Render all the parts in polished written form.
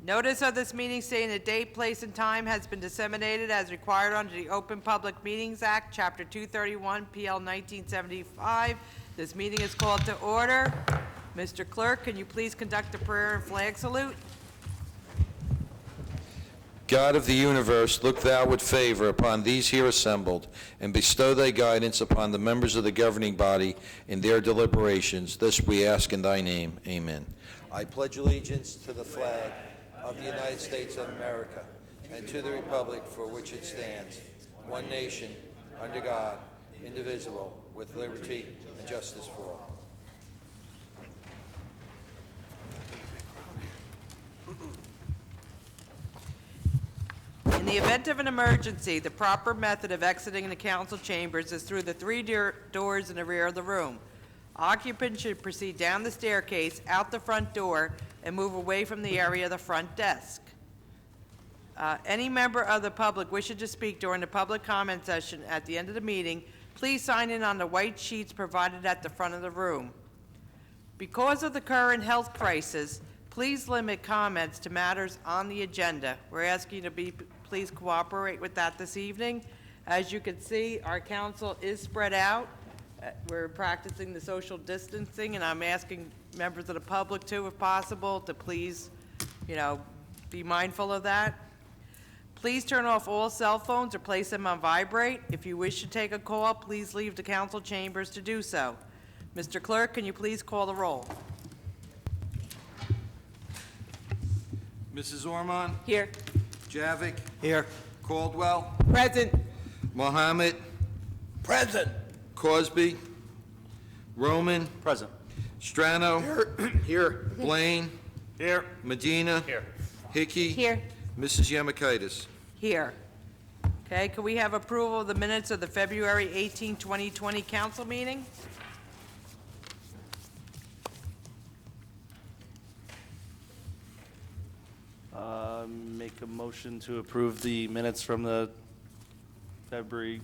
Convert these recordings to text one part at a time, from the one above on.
Notice of this meeting stating the date, place, and time has been disseminated as required under the Open Public Meetings Act, Chapter 231, PL 1975. This meeting is called to order. Mr. Clerk, can you please conduct a prayer and flag salute? God of the universe, look thou with favor upon these here assembled, and bestow thy guidance upon the members of the governing body in their deliberations. This we ask in thy name. Amen. I pledge allegiance to the flag of the United States of America, and to the republic for which it stands, one nation, under God, indivisible, with liberty and justice for all. In the event of an emergency, the proper method of exiting the council chambers is through the three doors in the rear of the room. Occupants should proceed down the staircase, out the front door, and move away from the area of the front desk. Any member of the public wishing to speak during the public comment session at the end of the meeting, please sign in on the white sheets provided at the front of the room. Because of the current health crisis, please limit comments to matters on the agenda. We're asking you to please cooperate with that this evening. As you can see, our council is spread out. We're practicing the social distancing, and I'm asking members of the public too, if possible, to please, be mindful of that. Please turn off all cell phones or place them on vibrate. If you wish to take a call, please leave the council chambers to do so. Mr. Clerk, can you please call the roll? Mrs. Ormond? Here. Javik? Here. Caldwell? Present. Mohammed? Present. Cosby? Roman? Present. Strano? Here. Blaine? Here. Medina? Here. Hickey? Here. Mrs. Yamakaitis? Here. Okay, can we have approval of the minutes of the February 18, 2020 council meeting? Make a motion to approve the minutes from the February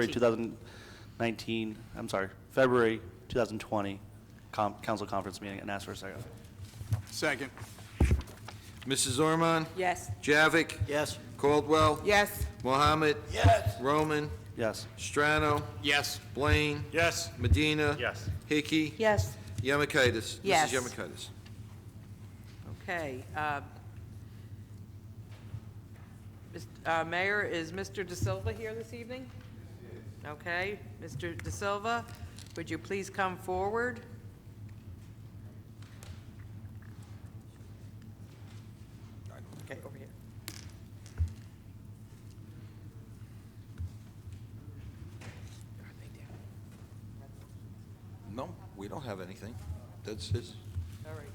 2019, I'm sorry, February 2020 council conference meeting, and ask for a second. Second. Mrs. Ormond? Yes. Javik? Yes. Caldwell? Yes. Mohammed? Yes. Roman? Yes. Strano? Yes. Blaine? Yes. Medina? Yes. Hickey? Yes. Yamakaitis? Yes. Mrs. Yamakaitis? Okay. Mayor, is Mr. De Silva here this evening? Okay. Mr. De Silva, would you please come forward? Okay, over here. No, we don't have anything. That's his. All right.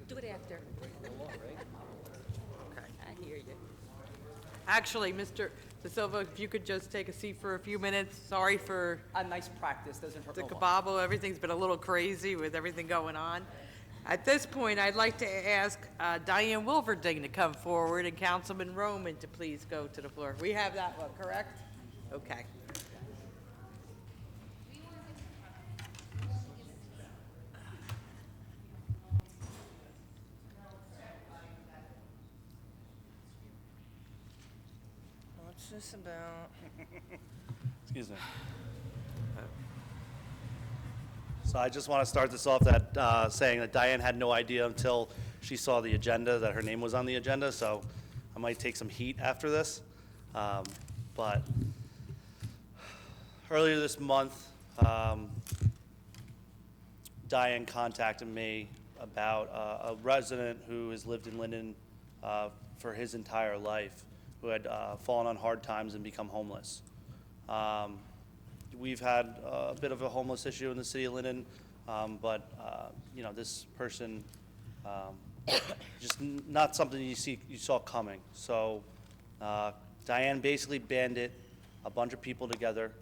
Do it after. Okay. I hear you. Actually, Mr. De Silva, if you could just take a seat for a few minutes. Sorry for A nice practice, doesn't hurt the no more. kabobble. Everything's been a little crazy with everything going on. At this point, I'd like to ask Diane Wilverding to come forward and Councilman Roman to please go to the floor. We have that one, correct? Okay. What's this about? Excuse me. So I just want to start this off that saying that Diane had no idea until she saw the agenda that her name was on the agenda, so I might take some heat after this. But earlier this month, Diane contacted me about a resident who has lived in Linden for his entire life, who had fallen on hard times and become homeless. We've had a bit of a homeless issue in the city of Linden, but this person just not something you saw coming. So Diane basically banded a bunch of people together,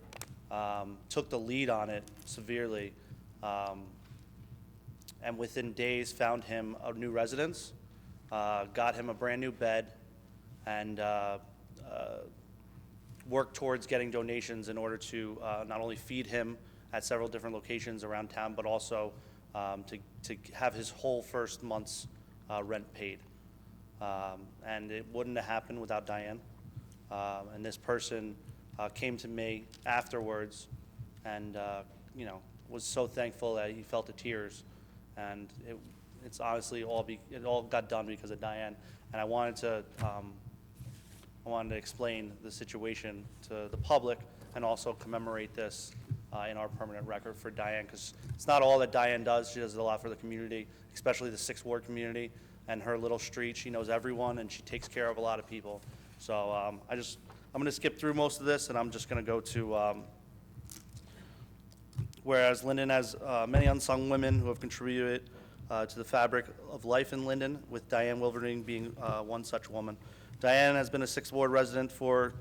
took the lead on it severely, and within days found him a new residence, got him a brand new bed, and worked towards getting donations in order to not only feed him at several different locations around town, but also to have his whole first month's rent paid. And it wouldn't have happened without Diane. And this person came to me afterwards and, was so thankful that he felt the tears. And it's honestly it all got done because of Diane. And I wanted to explain the situation to the public and also commemorate this in our permanent record for Diane, because it's not all that Diane does. She does a lot for the community, especially the Sixth Ward community and her little street. She knows everyone and she takes care of a lot of people. So I'm going to skip through most of this, and I'm just going to go to whereas Linden has many unsung women who have contributed to the fabric of life in Linden, with Diane Wilverding being one such woman. Diane has been a Sixth Ward resident for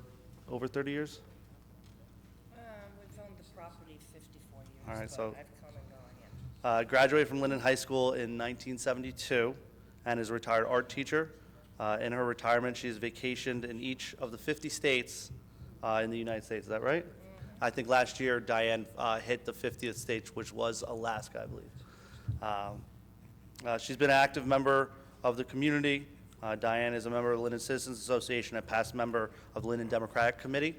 over 30 years. We've owned the property 54 years. All right, but so- I've come and gone, yeah. Graduated from Linden High School in 1972 and is a retired art teacher. In her retirement, she has vacationed in each of the 50 states in the United States. Is that right? I think last year Diane hit the 50th state, which was Alaska, I believe. She's been an active member of the community. Diane is a member of the Linden Citizens Association and past member of the Linden Democratic Committee.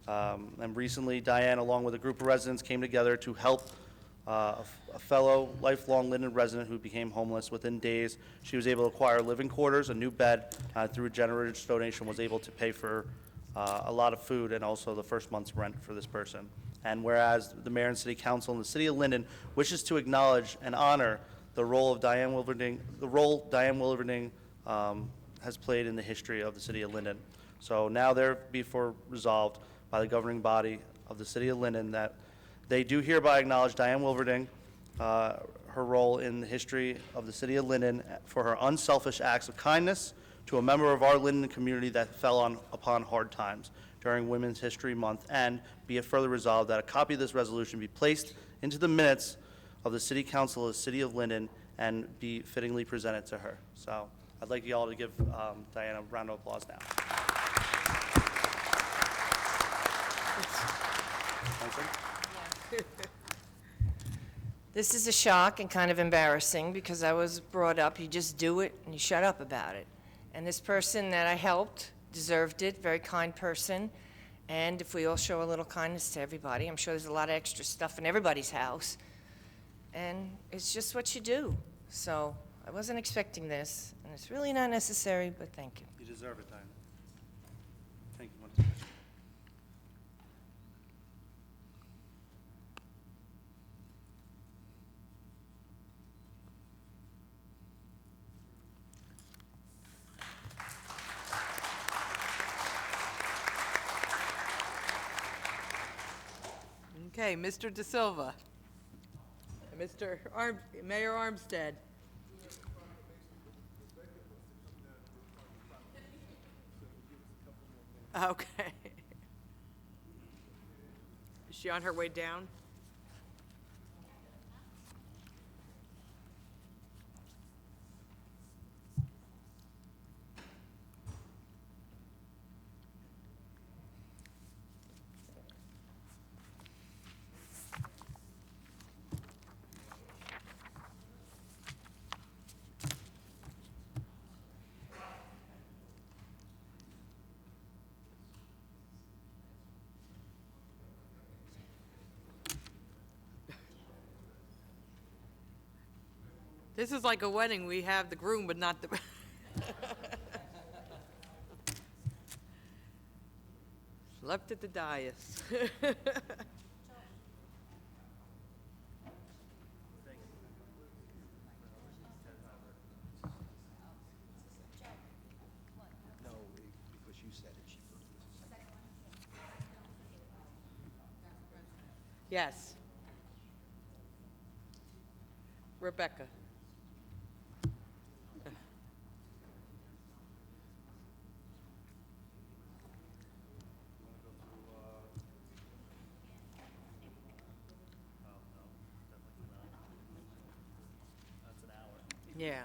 And recently, Diane, along with a group of residents, came together to help a fellow lifelong Linden resident who became homeless. Within days, she was able to acquire living quarters, a new bed, through a generous donation, was able to pay for a lot of food and also the first month's rent for this person. And whereas the mayor and city council in the city of Linden wishes to acknowledge and honor the role of Diane Wilverding, has played in the history of the city of Linden. So now therefore resolved by the governing body of the city of Linden that they do hereby acknowledge Diane Wilverding, her role in the history of the city of Linden for her unselfish acts of kindness to a member of our Linden community that fell upon hard times during Women's History Month, and be it further resolved that a copy of this resolution be placed into the minutes of the City Council of the City of Linden and be fittingly presented to her. So I'd like you all to give Diane a round of applause now. This is a shock and kind of embarrassing because I was brought up, you just do it and you shut up about it. And this person that I helped deserved it, very kind person. And if we all show a little kindness to everybody, I'm sure there's a lot of extra stuff in everybody's house. And it's just what you do. So I wasn't expecting this, and it's really not necessary, but thank you. You deserve it, Diane. Thank you. Okay, Mr. De Silva. Mayor Armstead. Okay. Is she on her way down? This is like a wedding. We have the groom, but not the... Left at the dais. Yes. Yeah.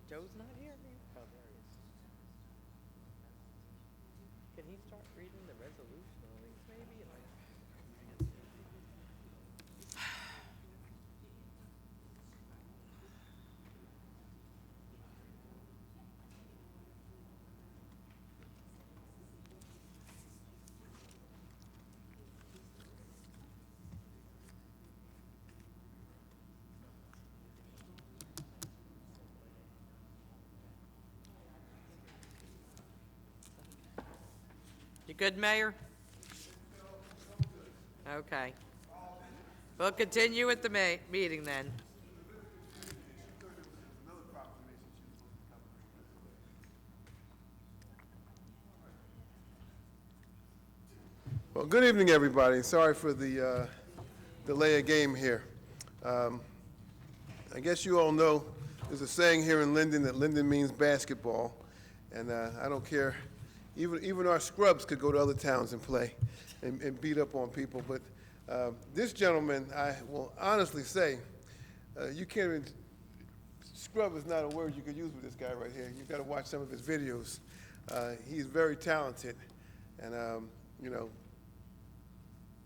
Joe's not here? Oh, there he is. Can he start reading the resolution at least, maybe? You good, Mayor? Okay. We'll continue with the meeting then. Well, good evening, everybody. Sorry for the delay of game here. I guess you all know there's a saying here in Linden that Linden means basketball, and I don't care. Even our scrubs could go to other towns and play and beat up on people. But this gentleman, I will honestly say, you can't even, scrub is not a word you could use with this guy right here. You've got to watch some of his videos. He's very talented, and you know,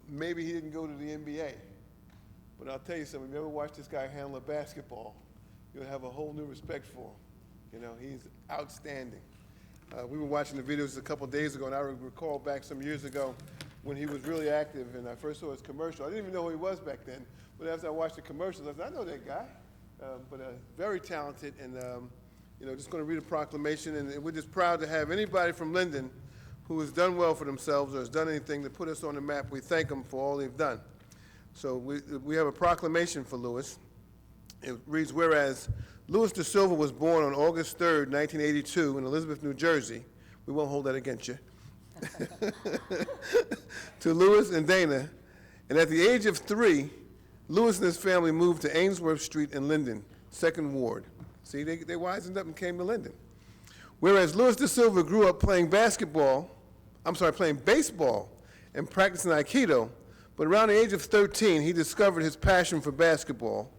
maybe he didn't go to the NBA, but I'll tell you something, if you ever watch this guy handle a basketball, you'll have a whole new respect for him. You know, he's outstanding. We were watching the videos a couple days ago, and I recall back some years ago when he was really active, and I first saw his commercial. I didn't even know who he was back then, but after I watched the commercials, I said, I know that guy. Very talented, and you know, just going to read a proclamation, and we're just proud to have anybody from Linden who has done well for themselves or has done anything to put us on the map. We thank them for all they've done. So we have a proclamation for Lewis. It reads, whereas Louis Da Silva was born on August 3rd, 1982 in Elizabeth, New Jersey. We won't hold that against you. To Louis and Dana. And at the age of 3, Louis and his family moved to Ainsworth Street in Linden, 2nd Ward. See, they wisened up and came to Linden. Whereas Louis Da Silva grew up playing baseball and practicing Aikido, but around the age of 13, he discovered his passion for basketball.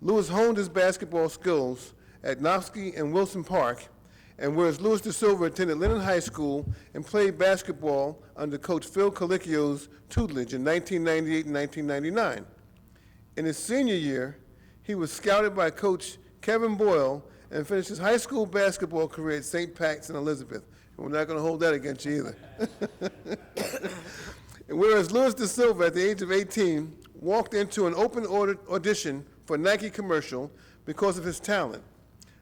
Louis honed his basketball skills at Knofsky and Wilson Park, and whereas Louis Da Silva attended Linden High School and played basketball under Coach Phil Colicchio's tutelage in 1998 and 1999. In his senior year, he was scouted by Coach Kevin Boyle and finished his high school basketball career at St. Pat's in Elizabeth. And we're not going to hold that against you either. And whereas Louis Da Silva, at the age of 18, walked into an open audition for a Nike commercial because of his talent,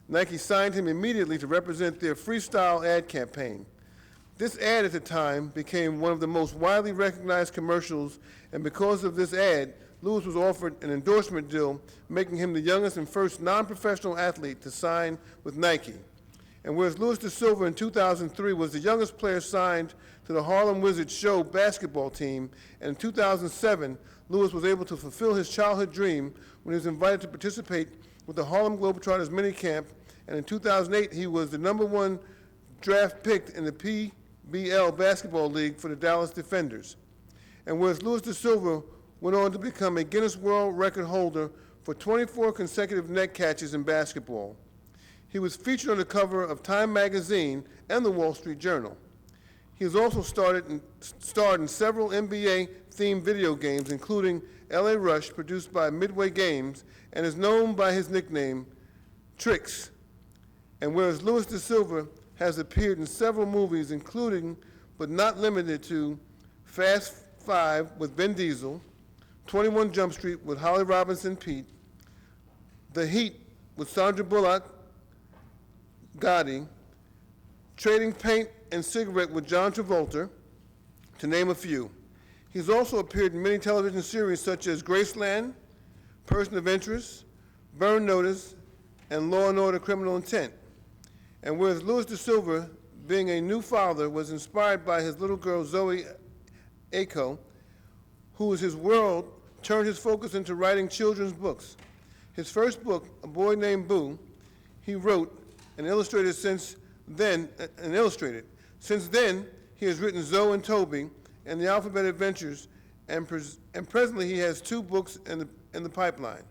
Nike signed him immediately to represent their freestyle ad campaign. This ad at the time became one of the most widely recognized commercials, and because of this ad, Louis was offered an endorsement deal, making him the youngest and first non-professional athlete to sign with Nike. And whereas Louis Da Silva in 2003 was the youngest player signed to the Harlem Wizards show basketball team, and in 2007, Louis was able to fulfill his childhood dream when he was invited to participate with the Harlem Globetrotters minicamp, and in 2008, he was the #1 draft pick in the PBL Basketball League for the Dallas Defenders. And whereas Louis Da Silva went on to become a Guinness World Record holder for 24 consecutive net catches in basketball. He was featured on the cover of Time magazine and the Wall Street Journal. He has also starred in several NBA-themed video games, including LA Rush, produced by Midway Games, and is known by his nickname, Tricks. And whereas Louis Da Silva has appeared in several movies, including, but not limited to, Fast 5 with Vin Diesel, 21 Jump Street with Holly Robinson Pete, The Heat with Sandra Bullock, Gotti, Trading Paint and Cigarette with John Travolta, to name a few. He's also appeared in many television series such as Graceland, Person of Interest, Burn Notice, and Law & Order Criminal Intent. And whereas Louis Da Silva, being a new father, was inspired by his little girl Zoe Aiko, who was his world, turned his focus into writing children's books. His first book, A Boy Named Boo, he wrote and illustrated since then and illustrated. Since then, he has written Zoe and Toby and the Alphabet Adventures, and presently he has 2 books in the pipeline.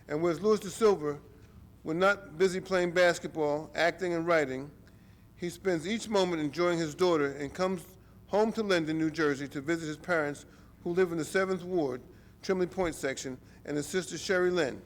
And whereas Louis da Silva, when not busy playing basketball, acting, and writing, he spends each moment enjoying his daughter and comes home to Linden, New Jersey, to visit his parents who live in the 7th Ward, Trimley Point section, and his sister Sherry Lynn.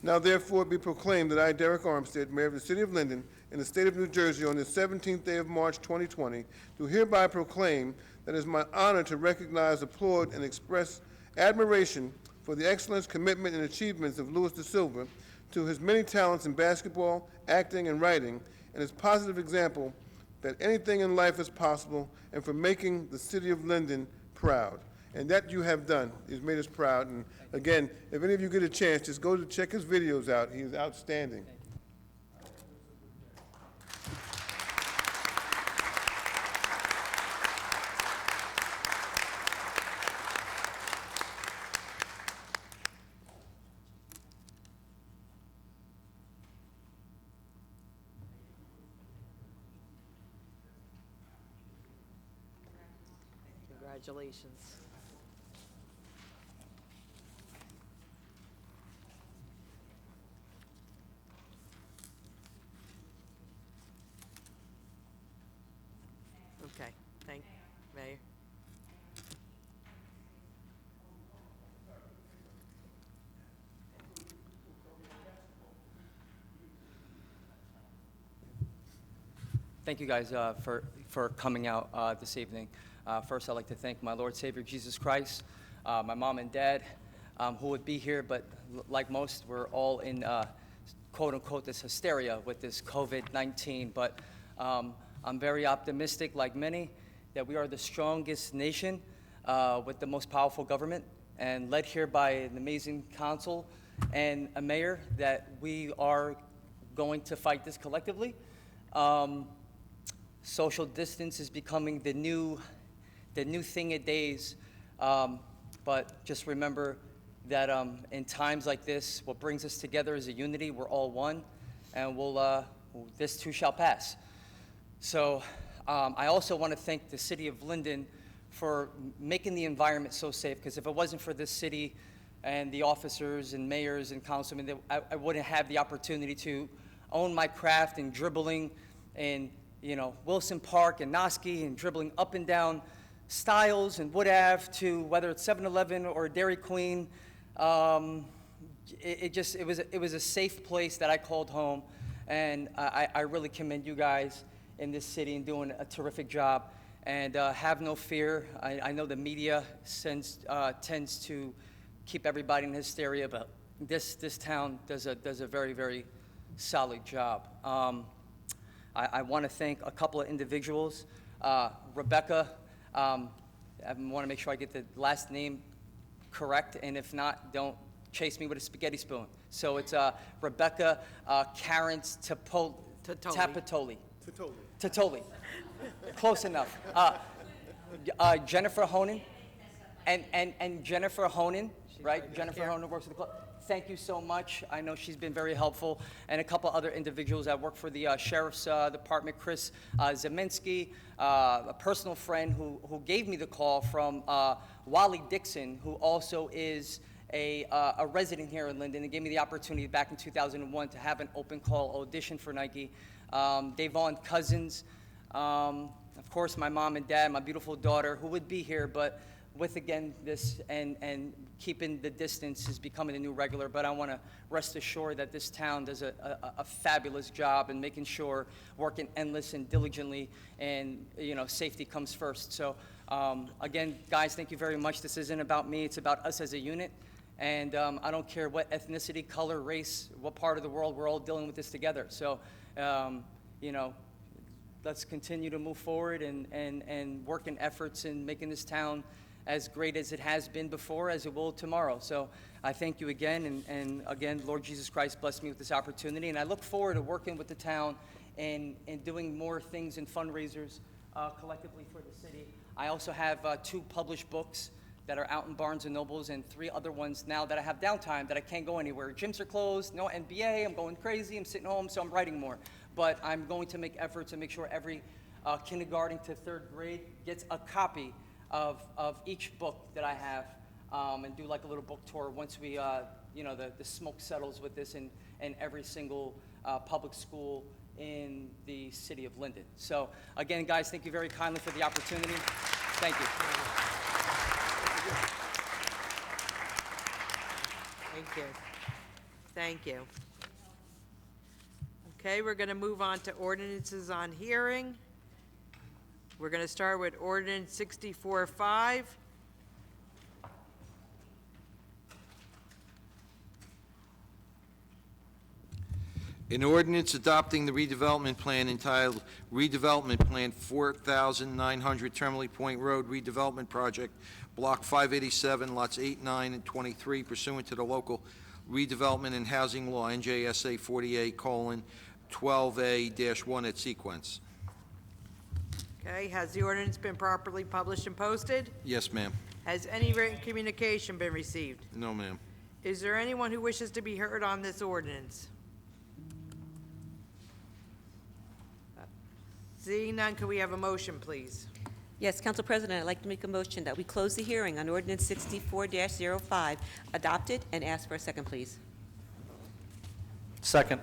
Now therefore be proclaimed that I, Derek Armstead, Mayor of the City of Linden, in the state of New Jersey, on the 17th day of March 2020, do hereby proclaim that it is my honor to recognize, applaud, and express admiration for the excellence, commitment, and achievements of Louis da Silva, to his many talents in basketball, acting, and writing, and his positive example that anything in life is possible, and for making the city of Linden proud. And that you have done. He's made us proud. And again, if any of you get a chance, just go to check his videos out. He's outstanding. Congratulations. Okay, thank you, Mayor. Thank you guys for coming out this evening. First, I'd like to thank my Lord Savior Jesus Christ, my mom and dad, who would be here, but like most, we're all in quote unquote this hysteria with this COVID-19. But I'm very optimistic, like many, that we are the strongest nation with the most powerful government, and led here by an amazing council and a mayor, that we are going to fight this collectively. Social distance is becoming the new thing-a-days, but just remember that in times like this, what brings us together is a unity. We're all one, and this too shall pass. So I also want to thank the city of Linden for making the environment so safe, because if it wasn't for this city and the officers and mayors and councilmen, I wouldn't have the opportunity to own my craft and dribbling in Wilson Park and Noski, and dribbling up and down Stiles and Wood Ave to whether it's 7-Eleven or Dairy Queen. It was a safe place that I called home, and I really commend you guys in this city and doing a terrific job. And have no fear. I know the media tends to keep everybody in hysteria, but this town does a very, very solid job. I want to thank a couple of individuals. Rebecca, I want to make sure I get the last name correct, and if not, don't chase me with a spaghetti spoon. So it's Rebecca Carens Tapatoli. Close enough. Jennifer Honan, and Jennifer Honan, right? Jennifer Honan works at the club. Thank you so much. I know she's been very helpful. And a couple other individuals that work for the Sheriff's Department, Chris Zeminski, a personal friend who gave me the call from Wally Dixon, who also is a resident here in Linden, and gave me the opportunity back in 2001 to have an open call audition for Nike. Davon Cousins, of course, my mom and dad, my beautiful daughter, who would be here, but with, again, this and keeping the distance is becoming a new regular. But I want to rest assured that this town does a fabulous job in making sure, working endless and diligently, and safety comes first. So again, guys, thank you very much. This isn't about me, it's about us as a unit. And I don't care what ethnicity, color, race, what part of the world, we're all dealing with this together. So let's continue to move forward and work in efforts in making this town as great as it has been before, as it will tomorrow. So I thank you again, and again, Lord Jesus Christ bless me with this opportunity, and I look forward to working with the town and doing more things and fundraisers collectively for the city. I also have 2 published books that are out in Barnes & Nobles, and 3 other ones now that I have downtime that I can't go anywhere. Gyms are closed, no NBA, I'm going crazy, I'm sitting home, so I'm writing more. but I'm going to make efforts to make sure every kindergarten to third grade gets a copy of each book that I have, and do like a little book tour once we, the smoke settles with this in every single public school in the city of Linden. So again, guys, thank you very kindly for the opportunity. Thank you. Thank you. Thank you. Okay, we're going to move on to ordinances on hearing. We're going to start with ordinance 64-5. An ordinance adopting the redevelopment plan entitled Redevelopment Plan 4,900 Termly Point Road Redevelopment Project, Block 587, Lots 8, 9, and 23, pursuant to the local redevelopment and housing law, NJSA 48:12A-1 at sequence. Okay, has the ordinance been properly published and posted? Yes, ma'am. Has any written communication been received? No, ma'am. Is there anyone who wishes to be heard on this ordinance? Seeing none, can we have a motion, please? Yes, Council President, I'd like to make a motion that we close the hearing on ordinance 64-05, adopt it, and ask for a second, please. Second.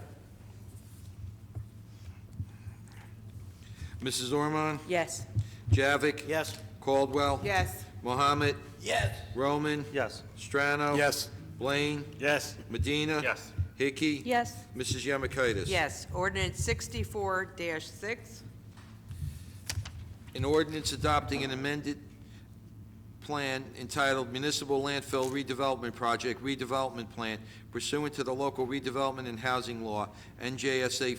Mrs. Ormond? Yes. Javik? Yes. Caldwell? Yes. Mohammed? Yes. Roman? Yes. Strano? Yes. Blaine? Yes. Medina? Yes. Hickey? Yes. Mrs. Yemakaitis? Yes. Ordinance 64-6. An ordinance adopting an amended plan entitled Municipal Landfill Redevelopment Project Redevelopment Plan pursuant to the local redevelopment and housing law, NJSA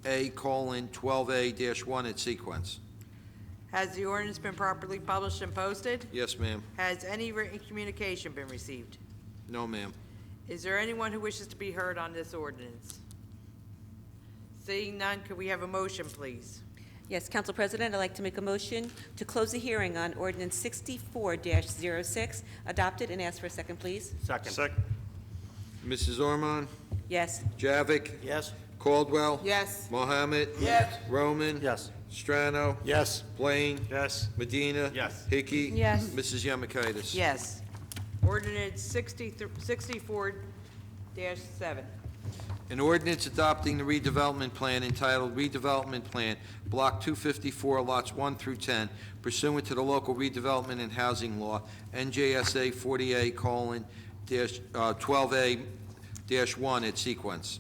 40A:12A-1 at sequence. Has the ordinance been properly published and posted? Yes, ma'am. Has any written communication been received? No, ma'am. Is there anyone who wishes to be heard on this ordinance? Seeing none, could we have a motion, please? Yes, Council President, I'd like to make a motion to close the hearing on ordinance 64-06, adopt it, and ask for a second, please. Second. Mrs. Ormond? Yes. Javik? Yes. Caldwell? Yes. Mohammed? Yes. Roman? Yes. Strano? Yes. Blaine? Yes. Medina? Yes. Hickey? Yes. Mrs. Yemakaitis? Yes. Ordinance 64-7. An ordinance adopting the redevelopment plan entitled Redevelopment Plan, Block 254, Lots 1 through 10, pursuant to the local redevelopment and housing law, NJSA 48:12A-1 at sequence.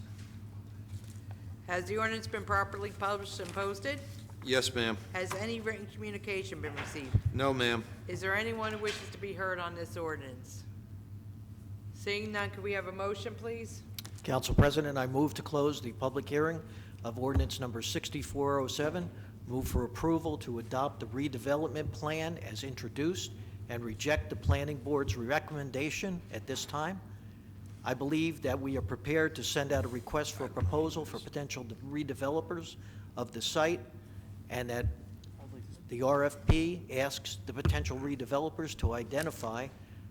Has the ordinance been properly published and posted? Yes, ma'am. Has any written communication been received? No, ma'am. Is there anyone who wishes to be heard on this ordinance? Seeing none, could we have a motion, please? Council President, I move to close the public hearing of ordinance number 6407. Move for approval to adopt the redevelopment plan as introduced and reject the planning board's recommendation at this time. I believe that we are prepared to send out a request for a proposal for potential redevelopers of the site, and that the RFP asks the potential redevelopers to identify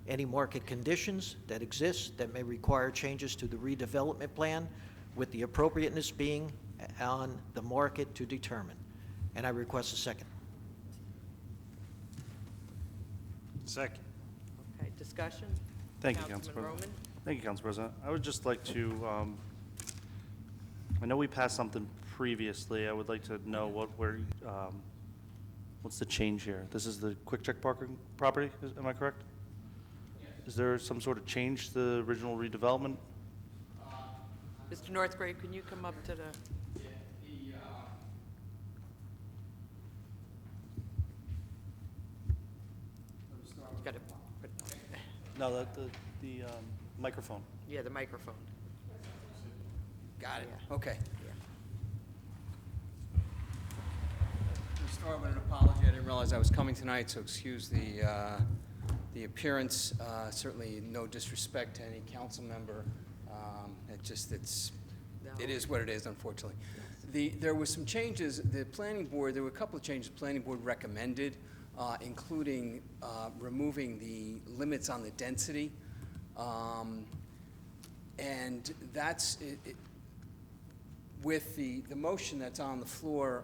any market conditions that exist that may require changes to the redevelopment plan, with the appropriateness being on the market to determine. And I request a second. Second. Okay, discussion? Thank you, Councilman Council President. Roman? Thank you, Council President. I would just like to, I know we passed something previously. I would like to know what's the change here? This is the Quick Check parking property, am I correct? Is there some sort of change to the original redevelopment? Mr. Northgrave, can you come up to the? Got it. No, the microphone. Yeah, the microphone. Got it, Yeah. okay. Yeah. We'll start with an apology. I didn't realize I was coming tonight, so excuse the appearance. Certainly no disrespect to any council member. It is what it is, unfortunately. There were some changes, there were a couple of changes the planning board recommended, including removing the limits on the density. And with the motion that's on the floor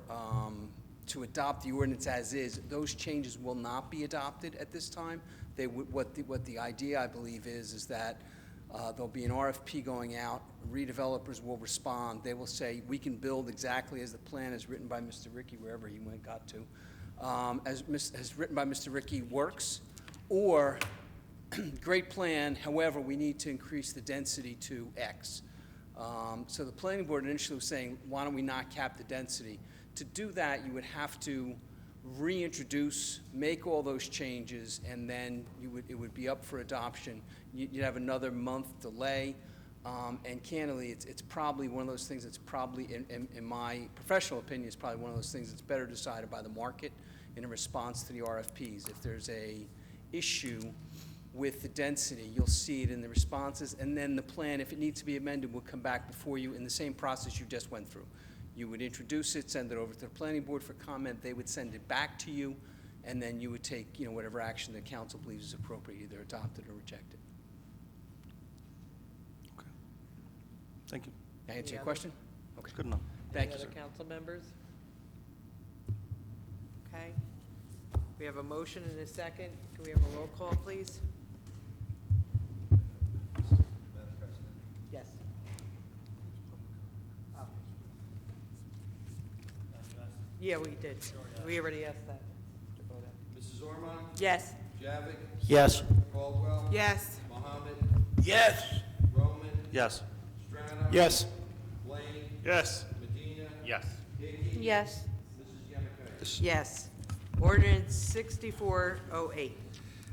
to adopt the ordinance as is, those changes will not be adopted at this time. They would, what the idea, I believe, is that there'll be an RFP going out, redevelopers will respond, they will say, we can build exactly as the plan is written by Mr. Ricky, wherever he got to, as written by Mr. Ricky works, or great plan, however, we need to increase the density to X. So the planning board initially was saying, why don't we not cap the density? To do that, you would have to reintroduce, make all those changes, and then it would be up for adoption. You'd have another month delay, and candidly, it's probably one of those things that's probably, in my professional opinion, is probably one of those things that's better decided by the market in a response to the RFPs. If there's a issue with the density, you'll see it in the responses, and then the plan, if it needs to be amended, will come back before you in the same process you just went through. You would introduce it, send it over to the planning board for comment, they would send it back to you, and then you would take, whatever action the council believes is appropriate, either adopt it or reject it. Thank you. Did I answer your other- question? Okay. Good enough. Thank you, Any sir. other council members? Okay. We have a motion and a second. Can we have a roll call, please? Yes. Yeah, we did. We already asked that. Mrs. Ormond? Yes. Javik? Yes. Caldwell? Yes. Mohammed? Yes. Roman? Yes. Strano? Yes. Blaine? Yes. Medina? Yes. Hickey? Yes. Mrs. Yamakonis? Yes. Ordinance 6408.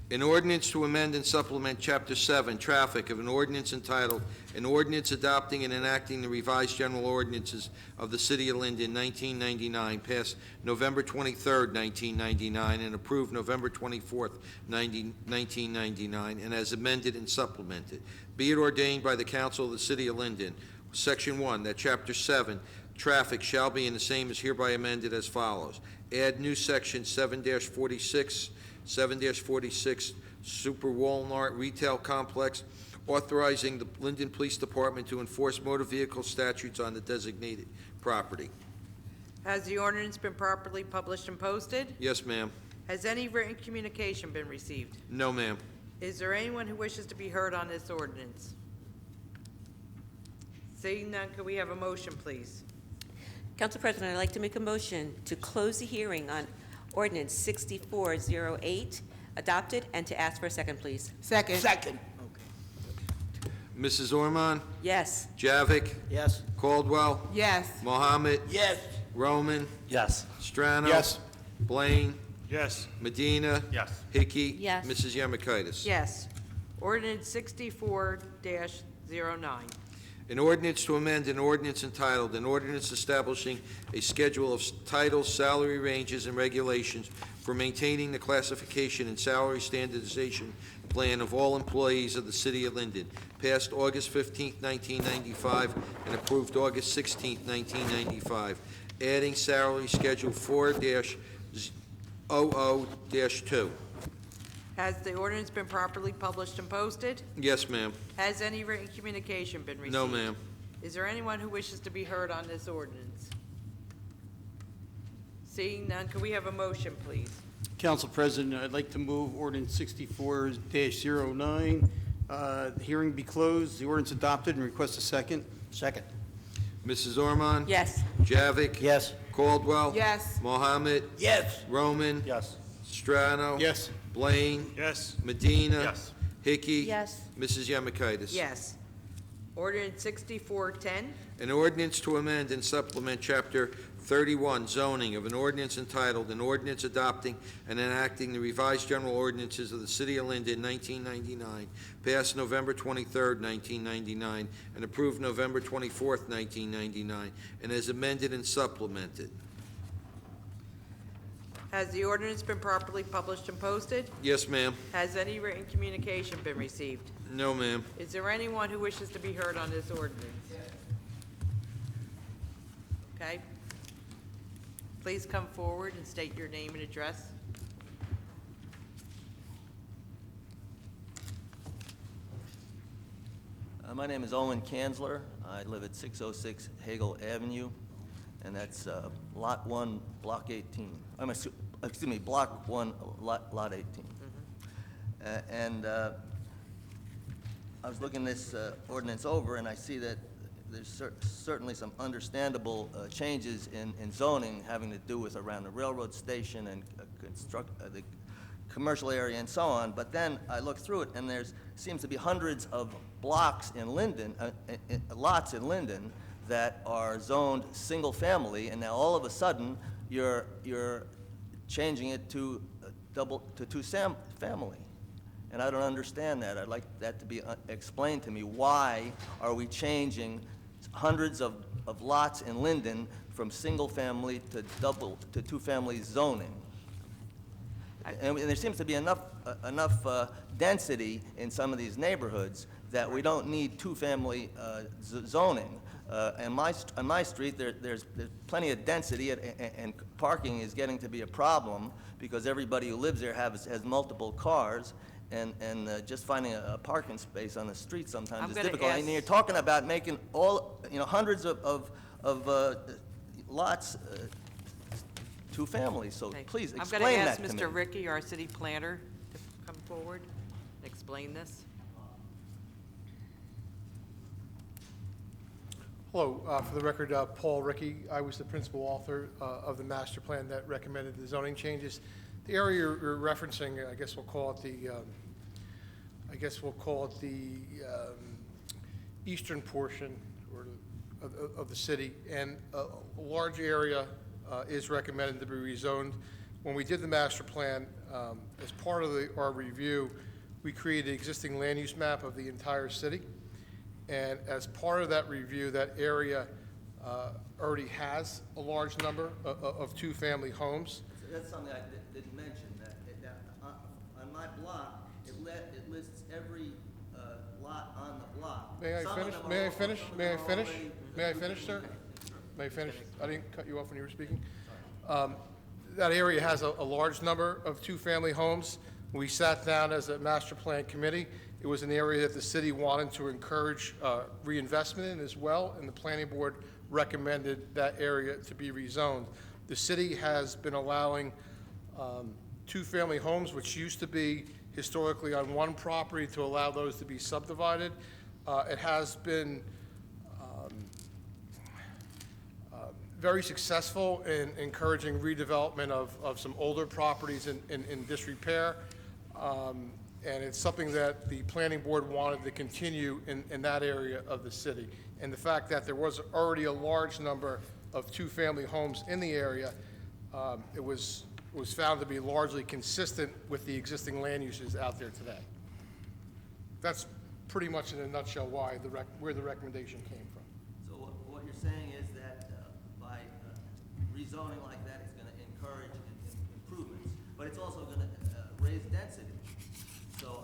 An ordinance to amend and supplement Chapter 7, Traffic, of an ordinance entitled, An Ordinance Adopting and Enacting the Revised General Ordinances of the City of Linden, 1999, passed November 23rd, 1999, and approved November 24th, 1999, and as amended and supplemented. Be it ordained by the Council of the City of Linden, Section 1, that Chapter 7, Traffic, shall be and the same is hereby amended as follows. Add new Section 7-46, 7-46 Super Walmart Retail Complex, authorizing the Linden Police Department to enforce motor vehicle statutes on the designated property. Has the ordinance been properly published and posted? Yes, ma'am. Has any written communication been received? No, ma'am. Is there anyone who wishes to be heard on this ordinance? Seeing none, can we have a motion, please? Council President, I'd like to make a motion to close the hearing on ordinance 6408, adopted, and to ask for a second, please. Second. Second. Mrs. Ormond? Yes. Javik? Yes. Caldwell? Yes. Mohammed? Yes. Roman? Yes. Strano? Yes. Blaine? Yes. Medina? Yes. Hickey? Yes. Mrs. Yamakonis? Yes. Ordinance 64-09. An ordinance to amend an ordinance entitled, an ordinance establishing a schedule of titles, salary ranges, and regulations for maintaining the classification and salary standardization plan of all employees of the City of Linden, passed August 15, 1995, and approved August 16, 1995, adding salary schedule 4-00-2. Has the ordinance been properly published and posted? Yes, ma'am. Has any written communication been received? No, ma'am. Is there anyone who wishes to be heard on this ordinance? Seeing none, can we have a motion, please? Council President, I'd like to move ordinance 64-09. Hearing be closed, the ordinance adopted, and request a second. Second. Mrs. Ormond? Yes. Javik? Yes. Caldwell? Yes. Mohammed? Yes. Roman? Yes. Strano? Yes. Blaine? Yes. Medina? Yes. Hickey? Yes. Mrs. Yamakonis? Yes. Ordinance 6410. An ordinance to amend and supplement Chapter 31 zoning of an ordinance entitled, an ordinance adopting and enacting the revised general ordinances of the City of Linden, 1999, passed November 23rd, 1999, and approved November 24th, 1999, and as amended and supplemented. Has the ordinance been properly published and posted? Yes, ma'am. Has any written communication been received? No, ma'am. Is there anyone who wishes to be heard on this ordinance? Okay. Please come forward and state your name and address. My name is Owen Kanzler. I live at 606 Hagel Avenue, and that's Lot 1, Block 18. Excuse me, Block 1, Lot 18. I was looking this ordinance over, and I see that there's certainly some understandable changes in zoning having to do with around the railroad station and the commercial area and so on. But then I look through it, and there's seems to be hundreds of blocks in Linden, lots in Linden, that are zoned single family, and now all of a sudden you're changing it to two family. And I don't understand that. I'd like that to be explained to me. Why are we changing hundreds of lots in Linden from single family to two family zoning? And there seems to be enough density in some of these neighborhoods that we don't need two-family zoning. On my street, there's plenty of density, and parking is getting to be a problem because everybody who lives there has multiple cars, and just finding a parking space on the street sometimes is difficult. And you're talking about making hundreds of lots two families, so please explain that to me. I'm going to ask Mr. Ricky, our city planner, to come forward and explain this. Hello, for the record, Paul Ricky. I was the principal author of the master plan that recommended the zoning changes. The area you're referencing, I guess we'll call it the eastern portion of the city, and a large area is recommended to be rezoned. When we did the master plan, as part of our review, we created an existing land use map of the entire city. And as part of that review, that area already has a large number of two-family homes. So that's something I didn't mention. That on my block, it lists every lot on the block. May I finish? May I finish? May I finish? May I finish, sir? May I finish? I didn't cut you off when you were speaking. That area has a large number of two-family homes. We sat down as a master plan committee. It was an area that the city wanted to encourage reinvestment in as well, and the planning board recommended that area to be rezoned. The city has been allowing two-family homes, which used to be historically on one property, to allow those to be subdivided. It has been very successful in encouraging redevelopment of some older properties in disrepair. And it's something that the planning board wanted to continue in that area of the city. And the fact that there was already a large number of two-family homes in the area, it was found to be largely consistent with the existing land uses out there today. That's pretty much in a nutshell where the recommendation came from. So what you're saying is that by rezoning like that, it's going to encourage improvements, but it's also going to raise density. So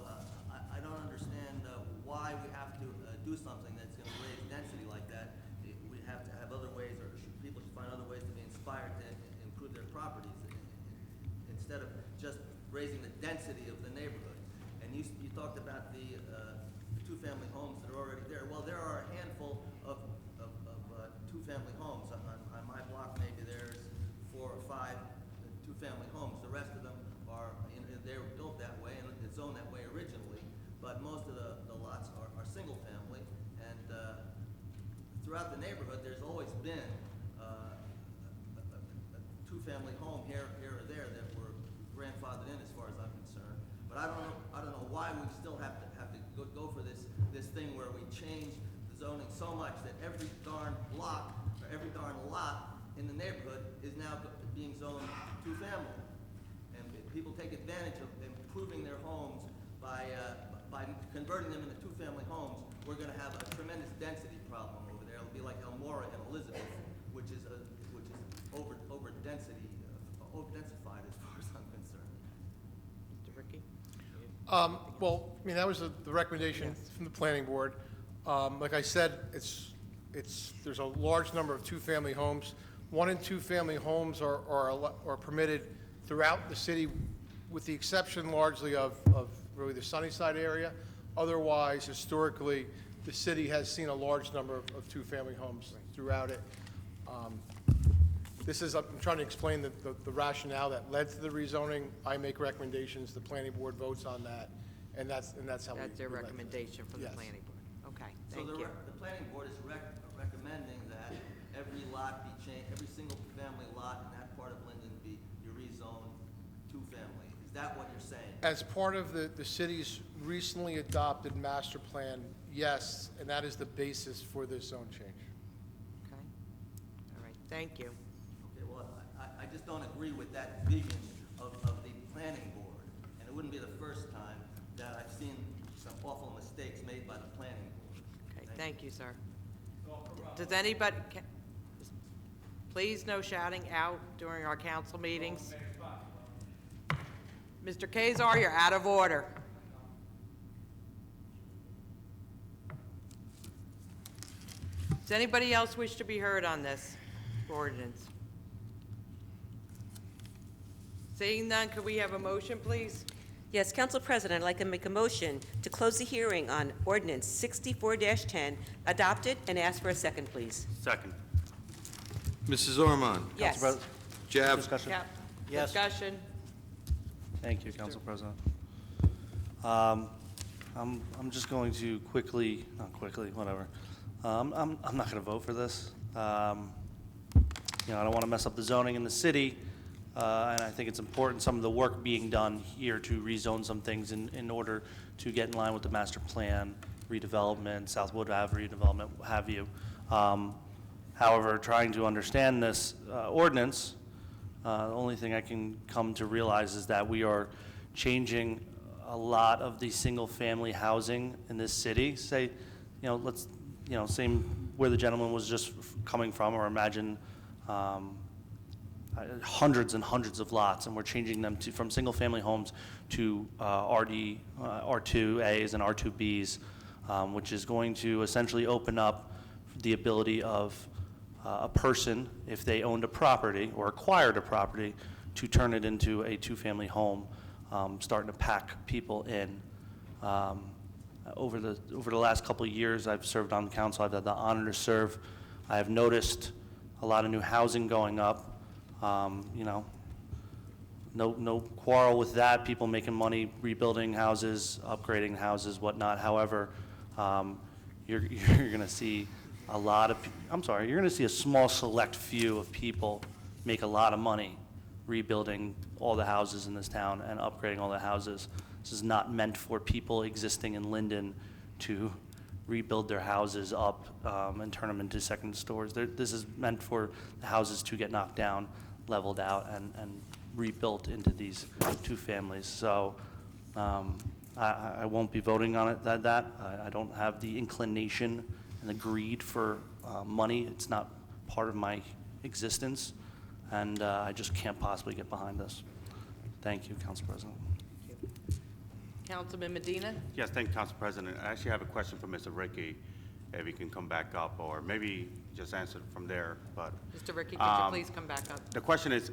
I don't understand why we have to do something that's going to raise density like that. We have to have other ways, or people should find other ways to be inspired to improve their properties instead of just raising the density of the neighborhood. And you talked about the two-family homes that are already there. Well, there are a handful of two-family homes. On my block, maybe there's 4 or 5 two-family homes. The rest of them are, they were built that way and it's zoned that way originally, but most of the lots are single family, and throughout the neighborhood there's always been a two-family home here or there that were grandfathered in as far as I'm concerned. But I don't know why we still have to go for this thing where we change the zoning so much that every darn block or every darn lot in the neighborhood is now being zoned two-family. People take advantage of improving their homes by converting them into two-family homes. We're going to have a tremendous density problem over there. It'll be like Elmora and Elizabeth, which is over-densified as far as I'm concerned. Mr. Ricky? Well, I mean, that was the recommendation from the planning board. Like I said, there's a large number of two-family homes. 1 and 2-family homes are permitted throughout the city, with the exception largely of really the Sunnyside area. Otherwise, historically, the city has seen a large number of two-family homes throughout it. This is, I'm trying to explain the rationale that led to the rezoning. I make recommendations, the planning board votes on that, and that's how we. That's their we let it. recommendation from the Yes. planning board. Okay, So thank the you. the planning board is recommending that every lot be changed, every single-family lot in that part of Linden be rezoned two-family. Is that what you're saying? As part of the city's recently adopted master plan, yes, and that is the basis for this zone change. Okay. All right, thank you. Okay, well, I just don't agree with that vision of the planning board. And it wouldn't be the first time that I've seen some awful mistakes made by the planning board. Okay, thank you, sir. Does anybody, please no shouting out during our council meetings. Mr. Kazar, you're out of order. Does anybody else wish to be heard on this ordinance? Seeing none, could we have a motion, please? Yes, Council President, I'd like to make a motion to close the hearing on Ordinance 64-10, adopt it, and ask for a second, please. Second. Mrs. Ormond? Yes. Jav? Discussion? Cap- Yes. Discussion? Thank you, Council President. I'm just going to quickly, not quickly, whatever. I'm not going to vote for this. I don't want to mess up the zoning in the city, and I think it's important, some of the work being done here to rezone some things in order to get in line with the master plan, redevelopment, Southwood Ave redevelopment, what have you. However, trying to understand this ordinance, the only thing I can come to realize is that we are changing a lot of the single-family housing in this city. Say, same where the gentleman was just coming from, or imagine hundreds and hundreds of lots, and we're changing them from single-family homes to R2As and R2Bs, which is going to essentially open up the ability of a person, if they owned a property or acquired a property, to turn it into a two-family home, starting to pack people in. Over the last couple of years, I've served on council. I've had the honor to serve. I have noticed a lot of new housing going up. No quarrel with that. People making money, rebuilding houses, upgrading houses, whatnot. However, you're going to see you're going to see a small select few of people make a lot of money rebuilding all the houses in this town and upgrading all the houses. This is not meant for people existing in Linden to rebuild their houses up and turn them into second stores. This is meant for the houses to get knocked down, leveled out, and rebuilt into these two families. So I won't be voting on it. I don't have the inclination and the greed for money. It's not part of my existence, and I just can't possibly get behind this. Thank you, Council President. Councilman Medina? Yes, thank you, Council President. I actually have a question for Mr. Ricky, if he can come back up, or maybe just answer it from there, but. Mr. Ricky, could you please come back up? The question is,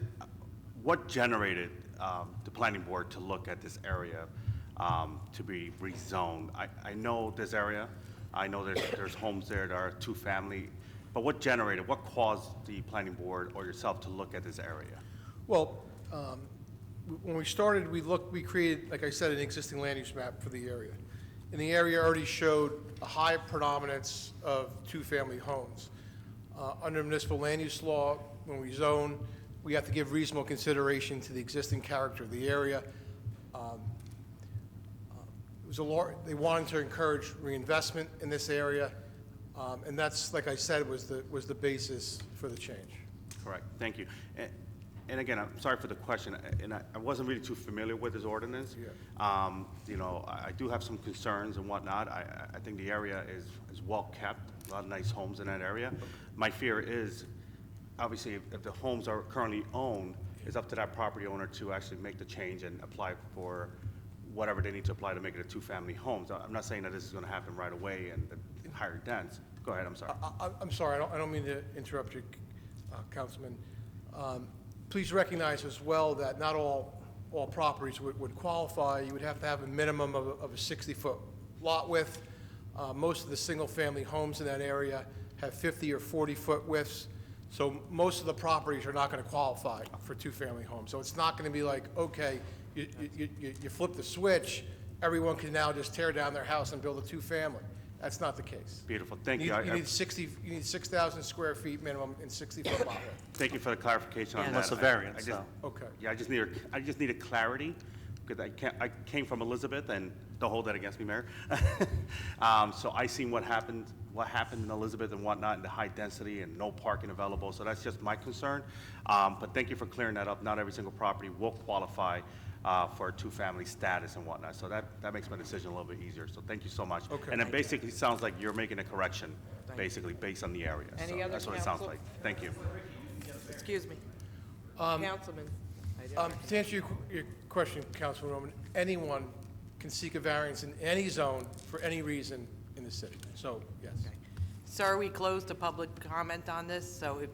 what generated the planning board to look at this area to be rezoned? I know this area. I know there's homes there that are two-family, but what caused the planning board or yourself to look at this area? Well, when we started, we created, like I said, an existing land use map for the area. And the area already showed a high predominance of two-family homes. Under municipal land use law, when we zone, we have to give reasonable consideration to the existing character of the area. They wanted to encourage reinvestment in this area, and that's, like I said, was the basis for the change. Correct, thank you. And again, I'm sorry for the question, and I wasn't really too familiar with this ordinance. Yeah. I do have some concerns and whatnot. I think the area is well kept, a lot of nice homes in that area. My fear is, obviously, if the homes are currently owned, it's up to that property owner to actually make the change and apply for whatever they need to apply to make it a two-family home. So I'm not saying that this is going to happen right away and higher dense. Go ahead, I'm sorry. I'm sorry, I don't mean to interrupt you, Councilman. Please recognize as well that not all properties would qualify. You would have to have a minimum of a 60-foot lot width. Most of the single-family homes in that area have 50 or 40-foot widths, so most of the properties are not going to qualify for two-family homes. So it's not going to be like, okay, you flip the switch, everyone can now just tear down their house and build a two-family. That's not the case. Beautiful, thank you. You need 6,000 square feet minimum and 60-foot lot width. Thank you for the clarification on that. Plus a variance, so. Okay. Yeah, I just needed clarity, because I came from Elizabeth, and don't hold that against me, Mayor. So I seen what happened in Elizabeth and whatnot, and the high density and no parking available, so that's just my concern. But thank you for clearing that up. Not every single property will qualify for a two-family status and whatnot, so that makes my decision a little bit easier, so thank you so much. Okay. And it basically sounds like you're making a correction, basically, based on the area. Any So other that's what it sounds counsel? like. Thank you. Excuse me. Councilman. To answer your question, Councilwoman, anyone can seek a variance in any zone for any reason in the city. So, yes. Sir, we closed the public comment on this, so if,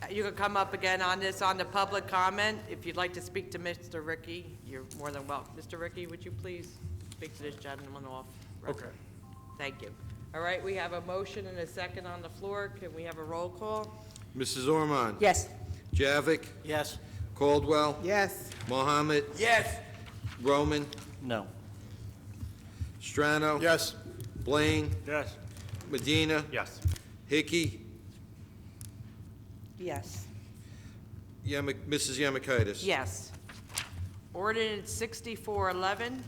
you can come up again on this, on the public comment. If you'd like to speak to Mr. Ricky, you're more than welcome. Mr. Ricky, would you please speak to this gentleman off record? Okay. Thank you. All right, we have a motion and a second on the floor. Can we have a roll call? Mrs. Ormond? Yes. Javik? Yes. Caldwell? Yes. Mohammed? Yes. Roman? No. Strano? Yes. Blaine? Yes. Medina? Yes. Hickey? Yes. Mrs. Yemakaitis? Yes. Ordinance 6411.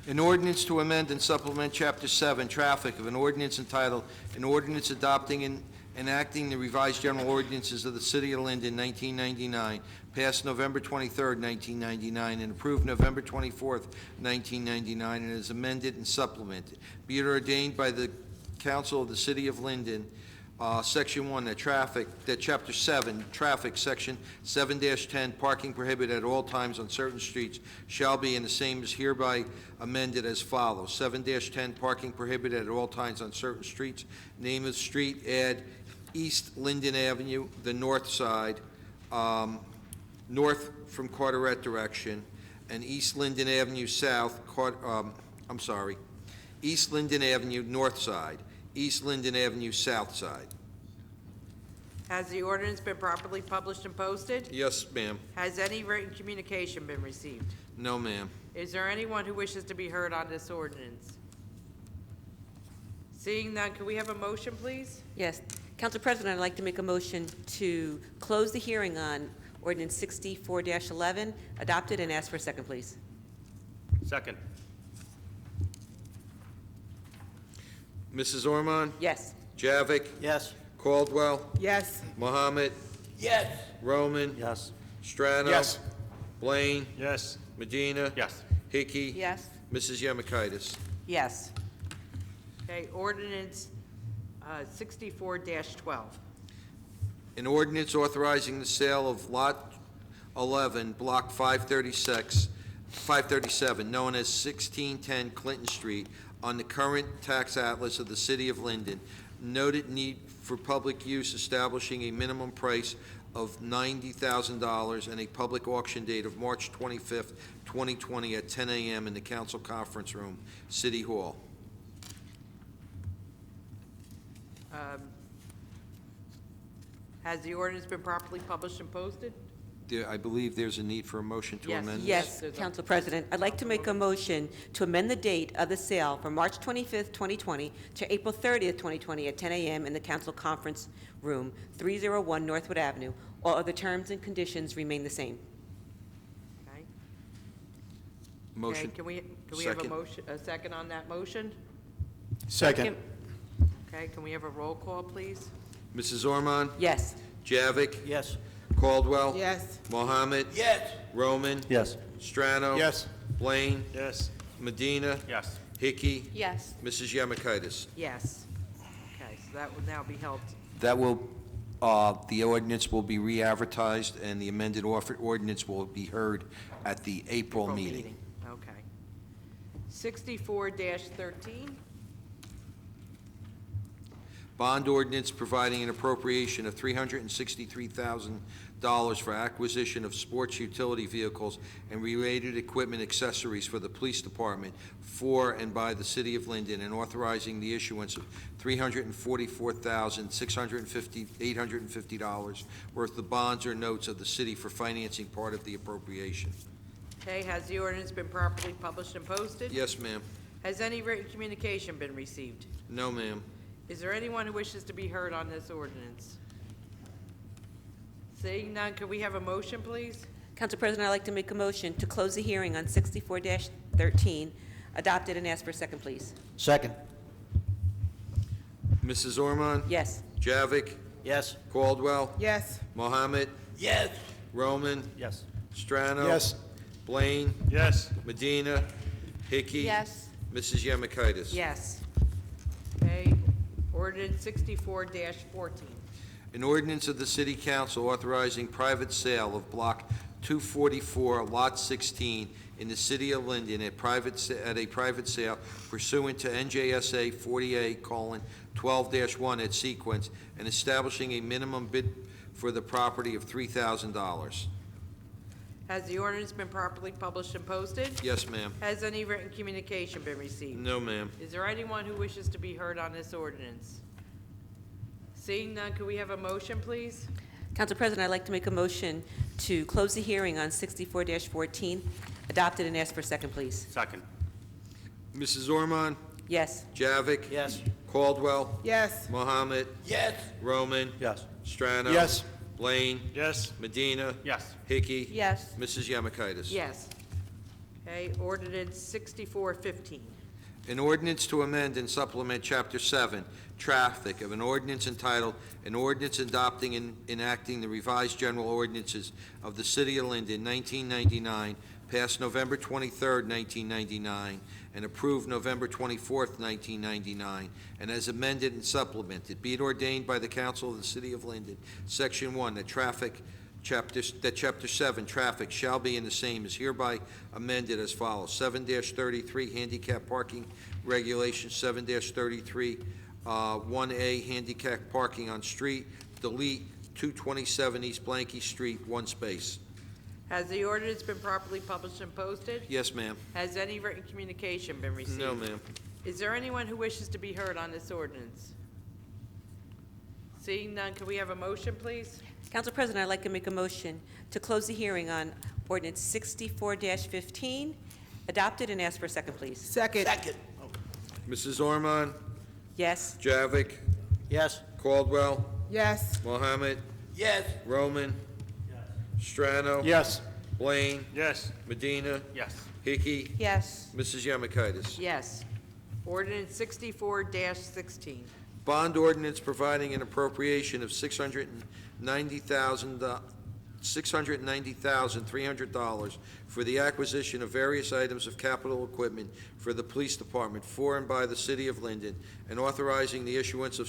An ordinance to amend and supplement Chapter 7, Traffic, of an ordinance entitled, "An Ordinance Adopting and Enacting the Revised General Ordinances of the City of Linden, 1999, passed November 23, 1999, and approved November 24, 1999, and is amended and supplemented. Be it ordained by the Council of the City of Linden, Section 1, that Chapter 7, Traffic, Section 7-10, parking prohibited at all times on certain streets shall be, and the same is hereby amended as follows. 7-10, parking prohibited at all times on certain streets. Name of street, add East Linden Avenue, the north side, north from Carteret direction, and East Linden Avenue south, East Linden Avenue north side, East Linden Avenue south side. Has the ordinance been properly published and posted? Yes, ma'am. Has any written communication been received? No, ma'am. Is there anyone who wishes to be heard on this ordinance? Seeing none, can we have a motion, please? Yes. Council President, I'd like to make a motion to close the hearing on ordinance 64-11, adopted, and ask for a second, please. Second. Mrs. Ormond? Yes. Javik? Yes. Caldwell? Yes. Mohammed? Yes. Roman? Yes. Strano? Yes. Blaine? Yes. Medina? Yes. Hickey? Yes. Mrs. Yemakaitis? Yes. Okay, ordinance 64-12. An ordinance authorizing the sale of Lot 11, Block 537, known as 1610 Clinton Street, on the current tax atlas of the City of Linden. Noted need for public use, establishing a minimum price of $90,000 and a public auction date of March 25th, 2020 at 10 a.m. in the Council Conference Room, City Hall. Has the ordinance been properly published and posted? I believe there's a need for a motion to Yes. amend. Yes, there's a- Council President. I'd like to make a motion to amend the date of the sale from March 25th, 2020 to April 30th, 2020 at 10 a.m. in the Council Conference Room, 301 Northwood Avenue. All other terms and conditions remain the same. Okay. Motion. Okay, can we have a Second. motion, a second on that motion? Second. Okay, can we have a roll call, please? Mrs. Ormond? Yes. Javik? Yes. Caldwell? Yes. Mohammed? Yes. Roman? Yes. Strano? Yes. Blaine? Yes. Medina? Yes. Hickey? Yes. Mrs. Yemakaitis? Yes. Okay, so that will now be held. That will, the ordinance will be re-advertised, and the amended ordinance will be heard at the April meeting. Okay. 64-13. Bond ordinance providing an appropriation of $363,000 for acquisition of sports utility vehicles and related equipment accessories for the police department for and by the city of Linden, and authorizing the issuance of $344,850 worth of bonds or notes of the city for financing part of the appropriation. Okay, has the ordinance been properly published and posted? Yes, ma'am. Has any written communication been received? No, ma'am. Is there anyone who wishes to be heard on this ordinance? Seeing none, could we have a motion, please? Council President, I'd like to make a motion to close the hearing on 64-13, adopted, and ask for a second, please. Second. Mrs. Ormond? Yes. Javik? Yes. Caldwell? Yes. Mohammed? Yes. Roman? Yes. Strano? Yes. Blaine? Yes. Medina? Hickey? Yes. Mrs. Yemakaitis? Yes. Okay, ordinance 64-14. An ordinance of the City Council authorizing private sale of Block 244, Lot 16 in the City of Linden at a private sale pursuant to NJSA 48:12-1 at sequence, and establishing a minimum bid for the property of $3,000. Has the ordinance been properly published and posted? Yes, ma'am. Has any written communication been received? No, ma'am. Is there anyone who wishes to be heard on this ordinance? Seeing none, could we have a motion, please? Council President, I'd like to make a motion to close the hearing on 64-14, adopted, and ask for a second, please. Second. Mrs. Ormond? Yes. Javik? Yes. Caldwell? Yes. Mohammed? Yes. Roman? Yes. Strano? Yes. Blaine? Yes. Medina? Yes. Hickey? Yes. Mrs. Yemakaitis? Yes. Okay, ordinance 64-15. An ordinance to amend and supplement Chapter 7, Traffic, of an ordinance entitled, "An Ordinance Adopting and Enacting the Revised General Ordinances of the City of Linden, 1999, passed November 23, 1999, and approved November 24, 1999, and as amended and supplemented, be it ordained by the Council of the City of Linden, Section 1, that Chapter 7, Traffic, shall be in the same is hereby amended as follows. 7-33, handicap parking regulations, 7-33, 1A, handicap parking on street, delete 227 East Blanky Street, 1 space. Has the ordinance been properly published and posted? Yes, ma'am. Has any written communication been received? No, ma'am. Is there anyone who wishes to be heard on this ordinance? Seeing none, can we have a motion, please? Council President, I'd like to make a motion to close the hearing on ordinance 64-15, adopted, and ask for a second, please. Second. Mrs. Ormond? Yes. Javik? Yes. Caldwell? Yes. Mohammed? Yes. Roman? Strano? Yes. Blaine? Yes. Medina? Yes. Hickey? Yes. Mrs. Yemakaitis? Yes. Ordinance 64-16. Bond ordinance providing an appropriation of $690,300 for the acquisition of various items of capital equipment for the police department for and by the city of Linden, and authorizing the issuance of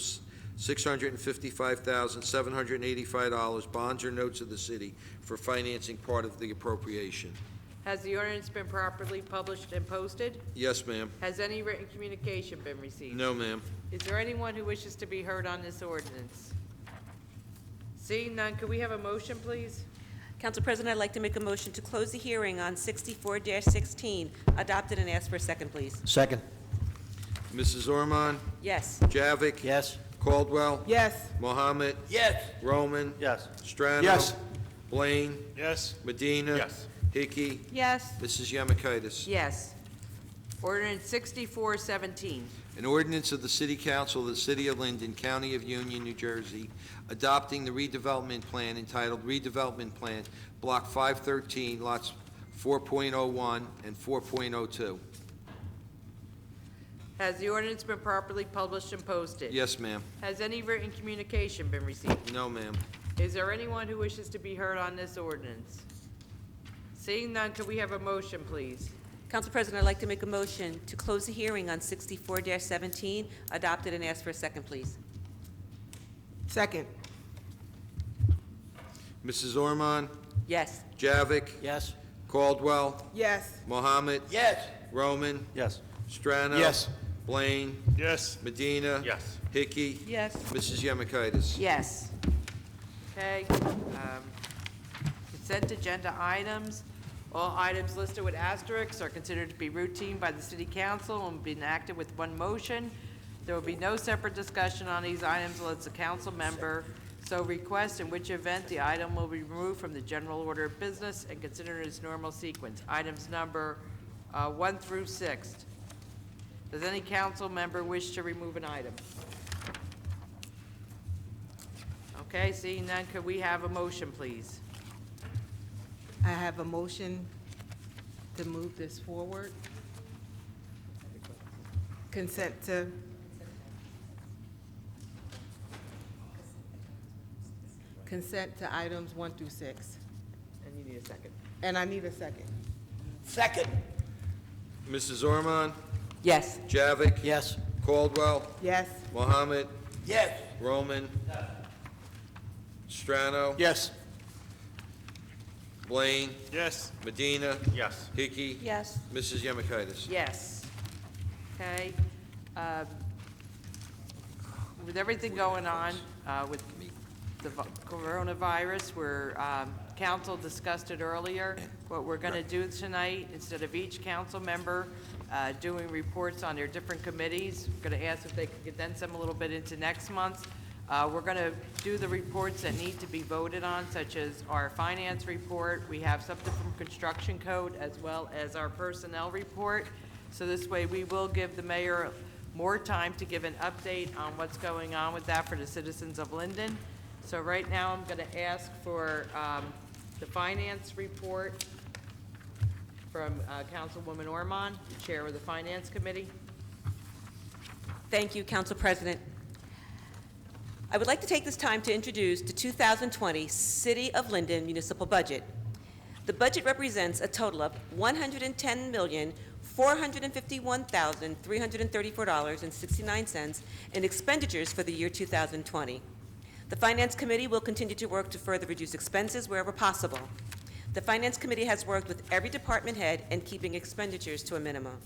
$655,785 bonds or notes of the city for financing part of the appropriation. Has the ordinance been properly published and posted? Yes, ma'am. Has any written communication been received? No, ma'am. Is there anyone who wishes to be heard on this ordinance? Seeing none, could we have a motion, please? Council President, I'd like to make a motion to close the hearing on 64-16, adopted, and ask for a second, please. Second. Mrs. Ormond? Yes. Javik? Yes. Caldwell? Yes. Mohammed? Yes. Roman? Yes. Strano? Yes. Blaine? Yes. Medina? Yes. Hickey? Yes. Mrs. Yemakaitis? Yes. Ordinance 64-17. An ordinance of the City Council of the City of Linden, County of Union, New Jersey, adopting the redevelopment plan entitled Redevelopment Plan, Block 513, lots 4.01 and 4.02. Has the ordinance been properly published and posted? Yes, ma'am. Has any written communication been received? No, ma'am. Is there anyone who wishes to be heard on this ordinance? Seeing none, could we have a motion, please? Council President, I'd like to make a motion to close the hearing on 64-17, adopted, and ask for a second, please. Second. Mrs. Ormond? Yes. Javik? Yes. Caldwell? Yes. Mohammed? Yes. Roman? Yes. Strano? Yes. Blaine? Yes. Medina? Yes. Hickey? Yes. Mrs. Yemakaitis? Yes. Okay, consent agenda items. All items listed with asterisks are considered to be routine by the city council and be enacted with one motion. There will be no separate discussion on these items unless the council member so requests, in which event the item will be removed from the general order of business and considered in its normal sequence. Items number 1 through 6. Does any council member wish to remove an item? Okay, seeing none, could we have a motion, please? I have a motion to move this forward. Consent to, consent to items 1 through 6. And you need a second. And I need a second. Second. Mrs. Ormond? Yes. Javik? Yes. Caldwell? Yes. Mohammed? Yes. Roman? Strano? Yes. Blaine? Yes. Medina? Yes. Hickey? Yes. Mrs. Yemakaitis? Yes. Okay. With everything going on with the coronavirus, council discussed it earlier. What we're going to do tonight, instead of each council member doing reports on their different committees, we're going to ask if they could condense them a little bit into next month. We're going to do the reports that need to be voted on, such as our finance report. We have something from construction code, as well as our personnel report. So this way, we will give the mayor more time to give an update on what's going on with that for the citizens of Linden. So right now, I'm going to ask for the finance report from Councilwoman Ormond, the chair of the Finance Committee. Thank you, Council President. I would like to take this time to introduce the 2020 City of Linden Municipal Budget. The budget represents a total of $110,451,334.69 in expenditures for the year 2020. The Finance Committee will continue to work to further reduce expenses wherever possible. The Finance Committee has worked with every department head in keeping expenditures to a minimum.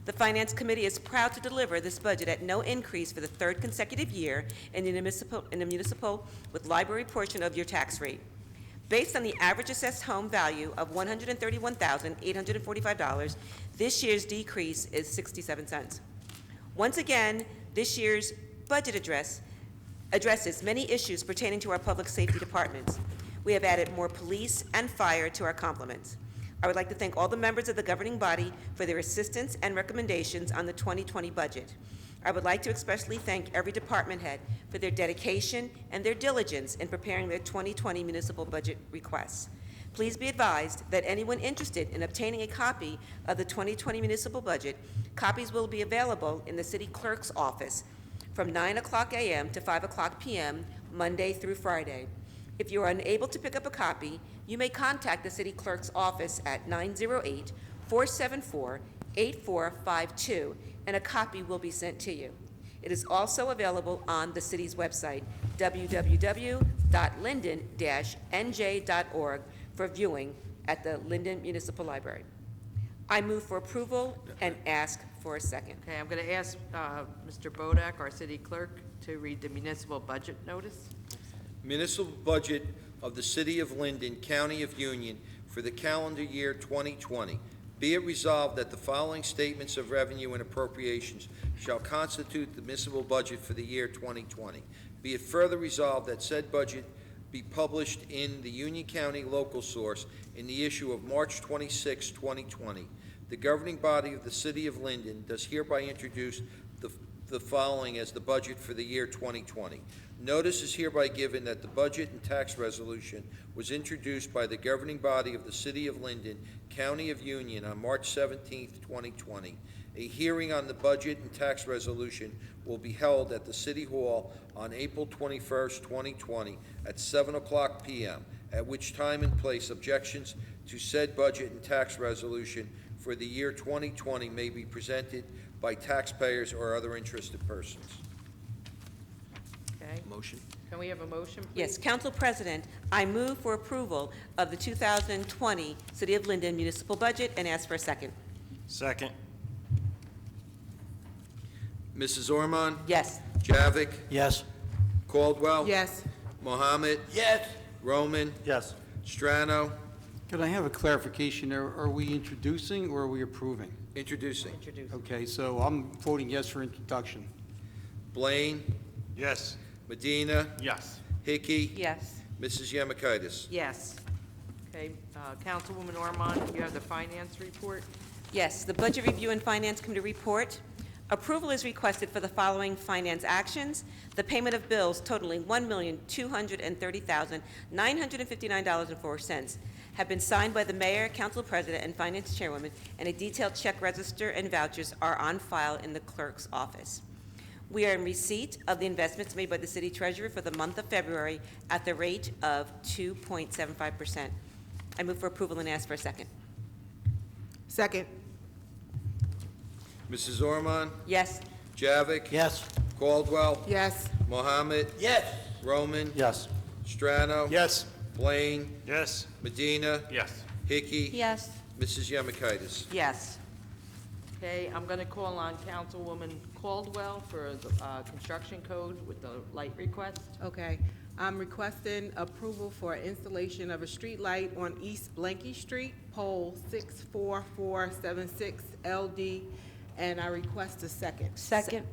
The Finance Committee is proud to deliver this budget at no increase for the third consecutive year in the municipal with library portion of your tax rate. Based on the average assessed home value of $131,845, this year's decrease is 67 cents. Once again, this year's budget addresses many issues pertaining to our public safety departments. We have added more police and fire to our complements. I would like to thank all the members of the governing body for their assistance and recommendations on the 2020 budget. I would like to especially thank every department head for their dedication and their diligence in preparing their 2020 municipal budget requests. Please be advised that anyone interested in obtaining a copy of the 2020 municipal budget, copies will be available in the city clerk's office from 9 o'clock a.m. to 5 o'clock p.m., Monday through Friday. If you are unable to pick up a copy, you may contact the city clerk's office at 908-474-8452, and a copy will be sent to you. It is also available on the city's website, www.linden-nj.org, for viewing at the Linden Municipal Library. I move for approval and ask for a second. Okay, I'm going to ask Mr. Bodak, our city clerk, to read the municipal budget notice. Municipal budget of the City of Linden, County of Union for the calendar year 2020. Be it resolved that the following statements of revenue and appropriations shall constitute the municipal budget for the year 2020. Be it further resolved that said budget be published in the Union County Local Source in the issue of March 26, 2020. The governing body of the City of Linden does hereby introduce the following as the budget for the year 2020. Notice is hereby given that the budget and tax resolution was introduced by the governing body of the City of Linden, County of Union on March 17, 2020. A hearing on the budget and tax resolution will be held at the City Hall on April 21, 2020 at 7 o'clock p.m., at which time and place objections to said budget and tax resolution for the year 2020 may be presented by taxpayers or other interested persons. Okay, Motion? can we have a motion, please? Yes, Council President, I move for approval of the 2020 City of Linden municipal budget and ask for a second. Second. Mrs. Ormond? Yes. Javik? Yes. Caldwell? Yes. Mohammed? Yes. Roman? Yes. Strano? Could I have a clarification? Are we introducing or are we approving? Introducing. Okay, so I'm voting yes for introduction. Blaine? Yes. Medina? Yes. Hickey? Yes. Mrs. Yemakaitis? Yes. Okay, Councilwoman Ormond, you have the finance report? Yes, the Budget Review and Finance Committee report. Approval is requested for the following finance actions. The payment of bills totaling $1,230,959.04 have been signed by the Mayor, Council President, and Finance Chairwoman, and a detailed check register and vouchers are on file in the clerk's office. We are in receipt of the investments made by the City Treasurer for the month of February at the rate of 2.75%. I move for approval and ask for a second. Second. Mrs. Ormond? Yes. Javik? Yes. Caldwell? Yes. Mohammed? Yes. Roman? Yes. Strano? Yes. Blaine? Yes. Medina? Yes. Hickey? Yes. Mrs. Yemakaitis? Yes. Okay, I'm going to call on Councilwoman Caldwell for the construction code with the light request. Okay. I'm requesting approval for installation of a street light on East Blanky Street, pole 64476 LD, and I request a second. Second.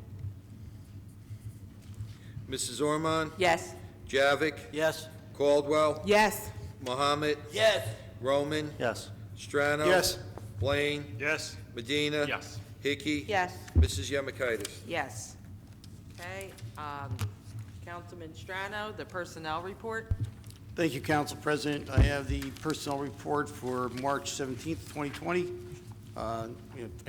Mrs. Ormond? Yes. Javik? Yes. Caldwell? Yes. Mohammed? Yes. Roman? Yes. Strano? Yes. Blaine? Yes. Medina? Yes. Hickey? Yes. Mrs. Yemakaitis? Yes. Okay, Councilman Strano, the personnel report? Thank you, Council President. I have the personnel report for March 17th, 2020. I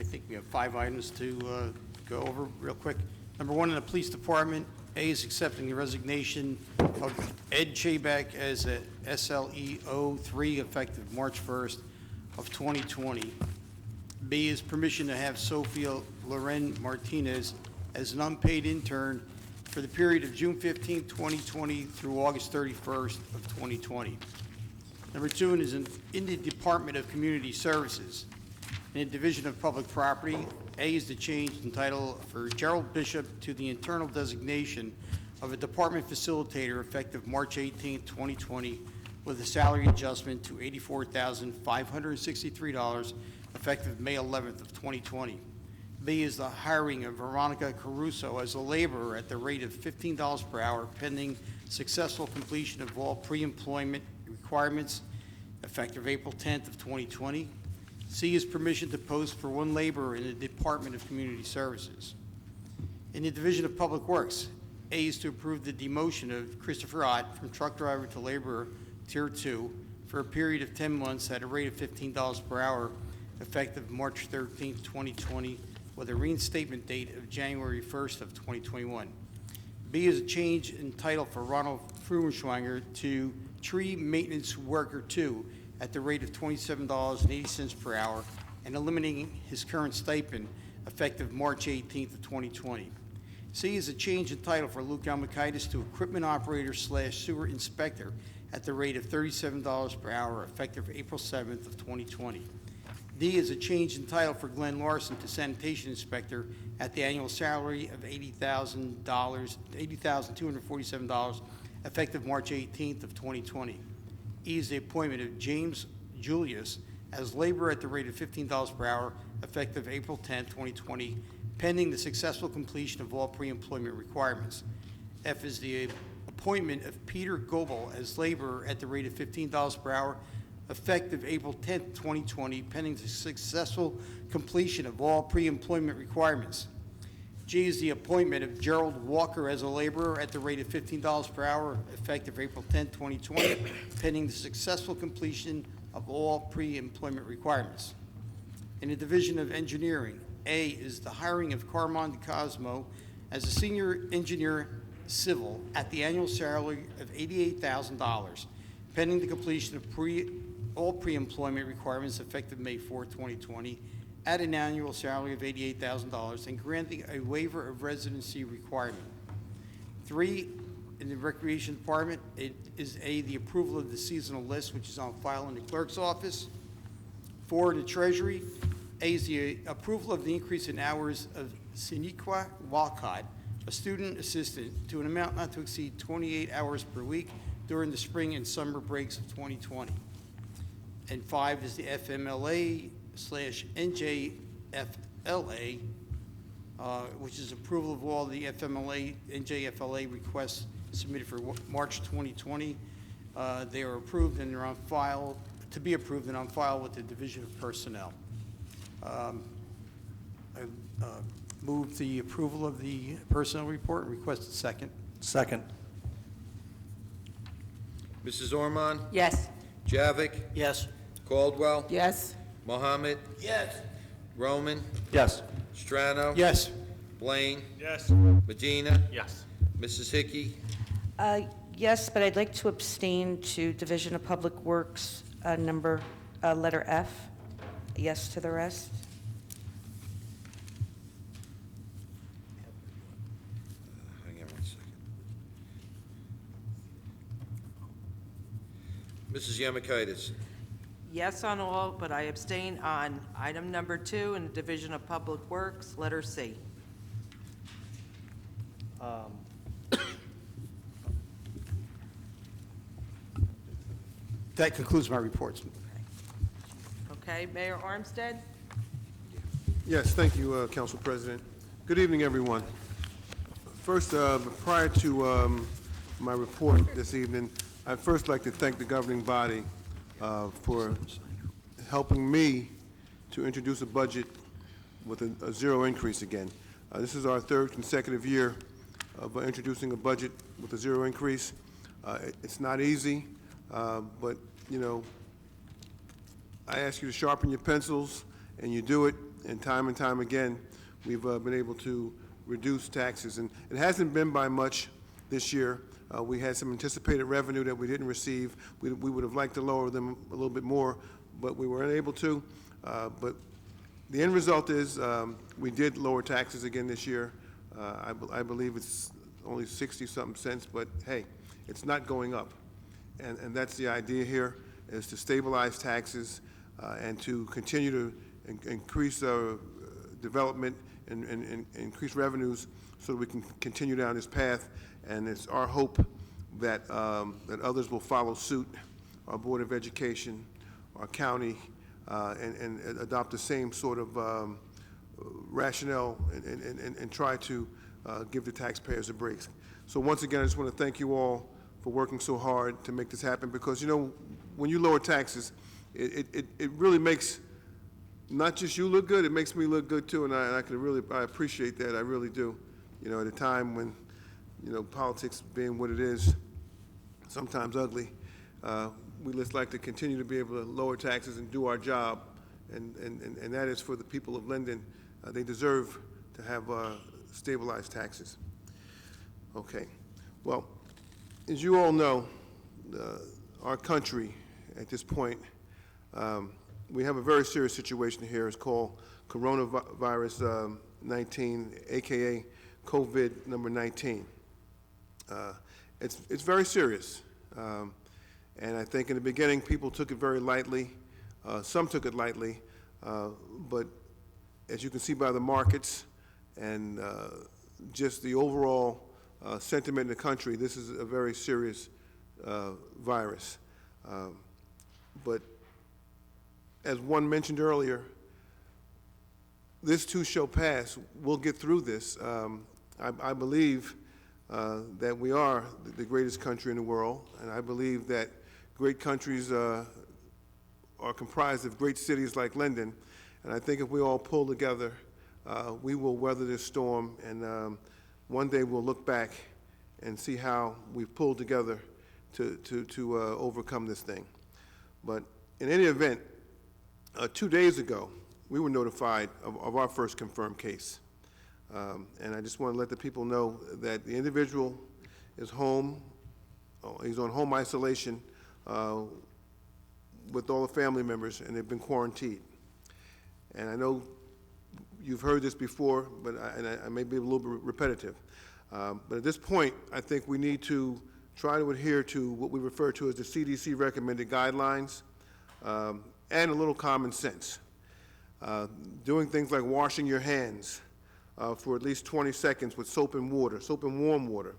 think we have 5 items to go over real quick. Number 1, in the Police Department, A is accepting the resignation of Ed Chabak as a SLE 03 effective March 1st of 2020. B is permission to have Sophia Loren Martinez as an unpaid intern for the period of June 15, 2020 through August 31st of 2020. Number 2 is in the Department of Community Services. In the Division of Public Property, A is the change in title for Gerald Bishop to the internal designation of a department facilitator effective March 18, 2020, with a salary adjustment to $84,563 effective May 11th of 2020. B is the hiring of Veronica Caruso as a laborer at the rate of $15 per hour pending successful completion of all pre-employment requirements effective April 10th of 2020. C is permission to post for 1 laborer in the Department of Community Services. In the Division of Public Works, A is to approve the demotion of Christopher Ott from truck driver to laborer Tier 2 for a period of 10 months at a rate of $15 per hour effective March 13th, 2020, with a reinstatement date of January 1st of 2021. B is a change in title for Ronald Frumenschwanger to Tree Maintenance Worker 2 at the rate of $27.80 per hour and eliminating his current stipend effective March 18th of 2020. C is a change in title for Luke Almakaitis to Equipment Operator / Sewer Inspector at the rate of $37 per hour effective April 7th of 2020. D is a change in title for Glenn Larson to Sanitation Inspector at the annual salary of $80,247 effective March 18th of 2020. E is the appointment of James Julius as laborer at the rate of $15 per hour effective April 10th, 2020, pending the successful completion of all pre-employment requirements. F is the appointment of Peter Goebel as laborer at the rate of $15 per hour effective April 10th, 2020, pending the successful completion of all pre-employment requirements. G is the appointment of Gerald Walker as a laborer at the rate of $15 per hour effective April 10th, 2020, pending the successful completion of all pre-employment requirements. In the Division of Engineering, A is the hiring of Carmon Cosmo as a senior engineer civil at the annual salary of $88,000, pending the completion of all pre-employment requirements effective May 4, 2020, at an annual salary of $88,000 and granting a waiver of residency requirement. 3, in the Recreation Department, it is the approval of the seasonal list, which is on file in the clerk's office. 4, in the Treasury, A is the approval of the increase in hours of Siniqua Walcott, a student assistant, to an amount not to exceed 28 hours per week during the spring and summer breaks of 2020. And 5 is the FMLA/NJFLA, which is approval of all the FMLA, NJFLA requests submitted for March 2020. They are approved and they're on file, to be approved and on file with the Division of Personnel. I move the approval of the personnel report and request a second. Second. Mrs. Ormond? Yes. Javik? Yes. Caldwell? Yes. Mohammed? Yes. Roman? Yes. Strano? Yes. Blaine? Yes. Medina? Yes. Mrs. Hickey? Yes, but I'd like to abstain to Division of Public Works, letter F. Yes to the rest. Hang on 1 second. Mrs. Yemakaitis? Yes on all, but I abstain on item number 2 in the Division of Public Works, letter C. That concludes my reports. Okay, Mayor Armstead? Yes, thank you, Council President. Good evening, everyone. First, prior to my report this evening, I'd first like to thank the governing body for helping me to introduce a budget with a zero increase again. This is our third consecutive year of introducing a budget with a zero increase. It's not easy, but, you know, I ask you to sharpen your pencils, and you do it, and time again, we've been able to reduce taxes. And it hasn't been by much this year. We had some anticipated revenue that we didn't receive. We would have liked to lower them a little bit more, but we were unable to. But the end result is we did lower taxes again this year. I believe it's only 60-something cents, but hey, it's not going up. And that's the idea here, is to stabilize taxes and to continue to increase development and increase revenues so that we can continue down this path. And it's our hope that, that others will follow suit, our Board of Education, our county, and adopt the same sort of rationale and try to give the taxpayers a break. So once again, I just want to thank you all for working so hard to make this happen, because, you know, when you lower taxes, it really makes not just you look good, it makes me look good too, and I appreciate that, I really do. You know, at a time when, you know, politics being what it is, sometimes ugly, we just like to continue to be able to lower taxes and do our job, and that is for the people of Linden. They deserve to have stabilized taxes. Okay, well, as you all know, our country at this point, we have a very serious situation here. It's called coronavirus 19, aka COVID number 19. It's very serious, and I think in the beginning people took it very lightly. Some took it lightly, but as you can see by the markets and just the overall sentiment in the country, this is a very serious virus. But as one mentioned earlier, this too shall pass. We'll get through this. I believe that we are the greatest country in the world, and I believe that great countries are comprised of great cities like Linden, and I think if we all pull together, we will weather this storm, and one day we'll look back and see how we've pulled together to overcome this thing. But in any event, 2 days ago, we were notified of our first confirmed case. And I just want to let the people know that the individual is home, he's on home isolation with all the family members, and they've been quarantined. And I know you've heard this before, but I may be a little bit repetitive. But at this point, I think we need to try to adhere to what we refer to as the CDC Recommended Guidelines, and a little common sense. Doing things like washing your hands, for at least 20 seconds with soap and warm water.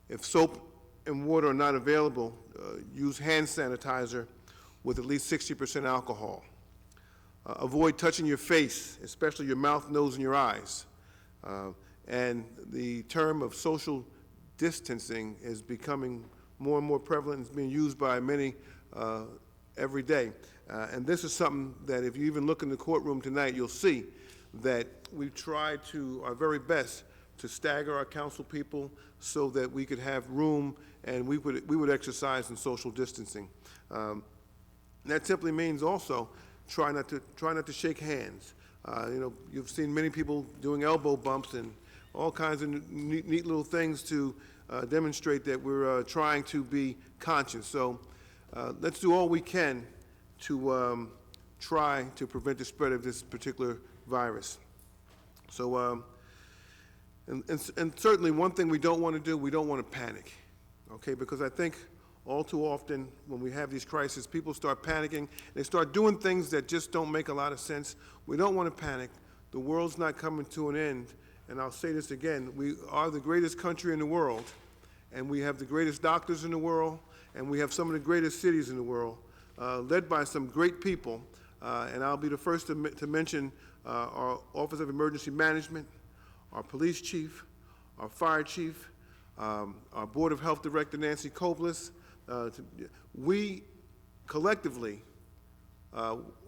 If soap and water are not available, use hand sanitizer with at least 60% alcohol. Avoid touching your face, especially your mouth, nose, and your eyes. And the term of social distancing is becoming more and more prevalent and is being used by many every day. And this is something that if you even look in the courtroom tonight, you'll see that we try to our very best to stagger our council people so that we could have room and we would exercise in social distancing. That simply means also try not to shake hands. You know, you've seen many people doing elbow bumps and all kinds of neat little things to demonstrate that we're trying to be conscious. So let's do all we can to try to prevent the spread of this particular virus. So, and certainly one thing we don't want to do, we don't want to panic, okay? Because I think all too often when we have these crises, people start panicking. They start doing things that just don't make a lot of sense. We don't want to panic. The world's not coming to an end. And I'll say this again, we are the greatest country in the world, and we have the greatest doctors in the world, and we have some of the greatest cities in the world, led by some great people. And I'll be the first to mention our Office of Emergency Management, our police chief, our fire chief, our Board of Health Director, Nancy Koblis. We collectively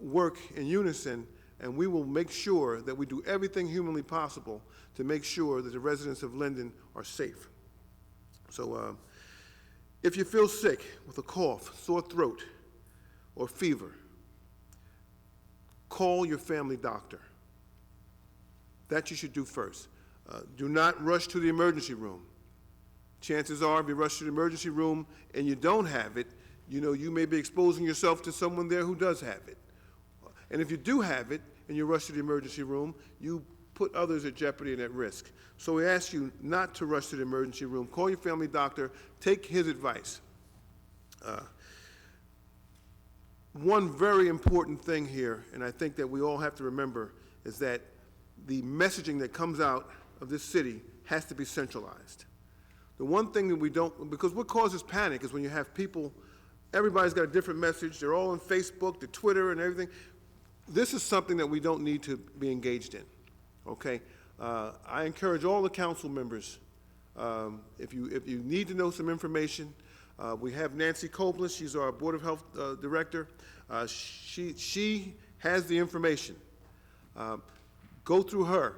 work in unison, and we will make sure that we do everything humanly possible to make sure that the residents of Linden are safe. So if you feel sick with a cough, sore throat, or fever, call your family doctor. That you should do first. Do not rush to the emergency room. Chances are, if you rush to the emergency room and you don't have it, you know, you may be exposing yourself to someone there who does have it. And if you do have it and you rush to the emergency room, you put others at jeopardy and at risk. So we ask you not to rush to the emergency room. Call your family doctor. Take his advice. One very important thing here, and I think that we all have to remember, is that the messaging that comes out of this city has to be centralized. The one thing that we don't, because what causes panic is when you have people, everybody's got a different message, they're all on Facebook, the Twitter and everything. This is something that we don't need to be engaged in, okay? I encourage all the council members, if you need to know some information, we have Nancy Koblis, she's our Board of Health Director. She has the information. Go through her,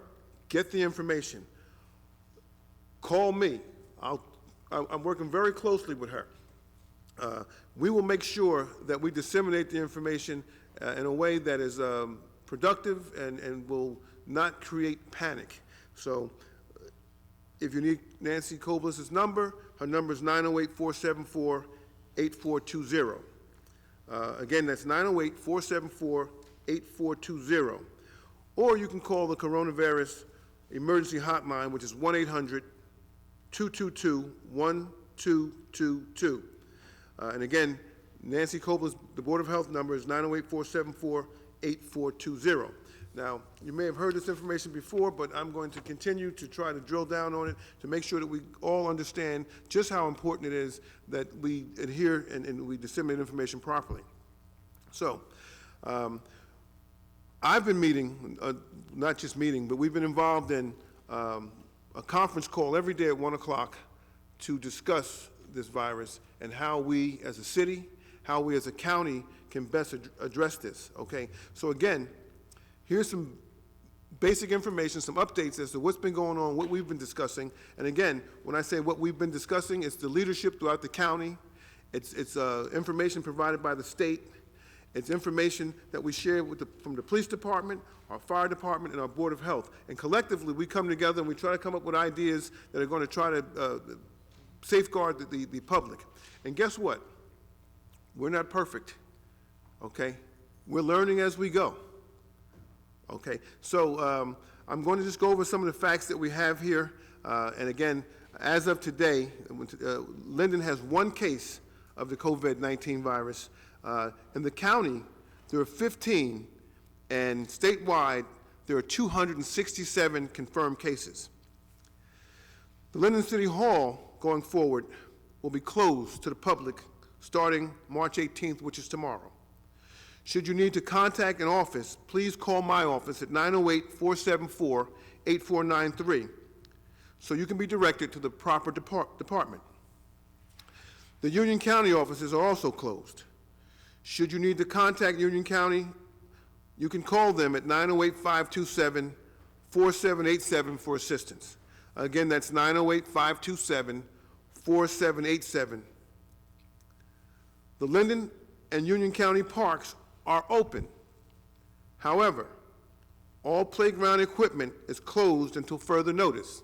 get the information. Call me. I'm working very closely with her. We will make sure that we disseminate the information in a way that is productive and will not create panic. So if you need Nancy Koblis' number, her number is 908-474-8420. Again, that's 908-474-8420. Or you can call the coronavirus emergency hotline, which is 1-800-222-1222. And again, Nancy Koblis, the Board of Health number is 908-474-8420. Now, you may have heard this information before, but I'm going to continue to try to drill down on it to make sure that we all understand just how important it is that we adhere and we disseminate information properly. So, I've been meeting, not just meeting, but we've been involved in a conference call every day at 1 o'clock to discuss this virus and how we as a city, how we as a county can best address this, okay? So again, here's some basic information, some updates as to what's been going on, what we've been discussing. And again, when I say what we've been discussing, it's the leadership throughout the county. It's information provided by the state. It's information that we share with from the police department, our fire department, and our Board of Health. And collectively, we come together and we try to come up with ideas that are going to try to safeguard the public. And guess what? We're not perfect, okay? We're learning as we go, okay? So I'm going to just go over some of the facts that we have here. And again, as of today, Linden has one case of the COVID-19 virus. In the county, there are 15, and statewide, there are 267 confirmed cases. The Linden City Hall, going forward, will be closed to the public starting March 18th, which is tomorrow. Should you need to contact an office, please call my office at 908-474-8493 so you can be directed to the proper department. The Union County offices are also closed. Should you need to contact Union County, you can call them at 908-527-4787 for assistance. Again, that's 908-527-4787. The Linden and Union County parks are open. However, all playground equipment is closed until further notice.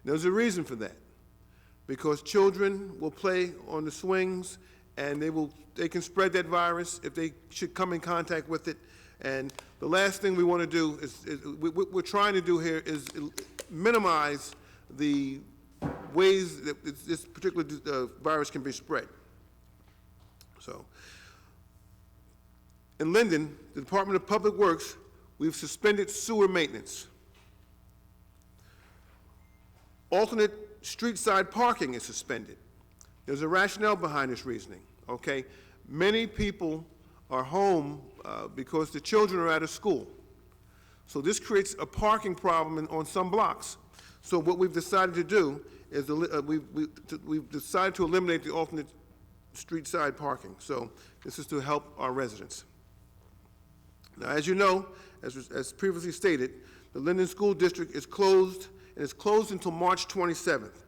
There's a reason for that, because children will play on the swings and they can spread that virus if they should come in contact with it. And the last thing we want to do what we're trying to do here is minimize the ways that this particular virus can be spread. So, in Linden, the Department of Public Works, we've suspended sewer maintenance. Alternate street side parking is suspended. There's a rationale behind this reasoning, okay? Many people are home because the children are out of school. So this creates a parking problem on some blocks. So what we've decided to do is we've decided to eliminate the alternate street side parking. So this is to help our residents. Now, as you know, as previously stated, the Linden School District is closed, and it's closed until March 27th.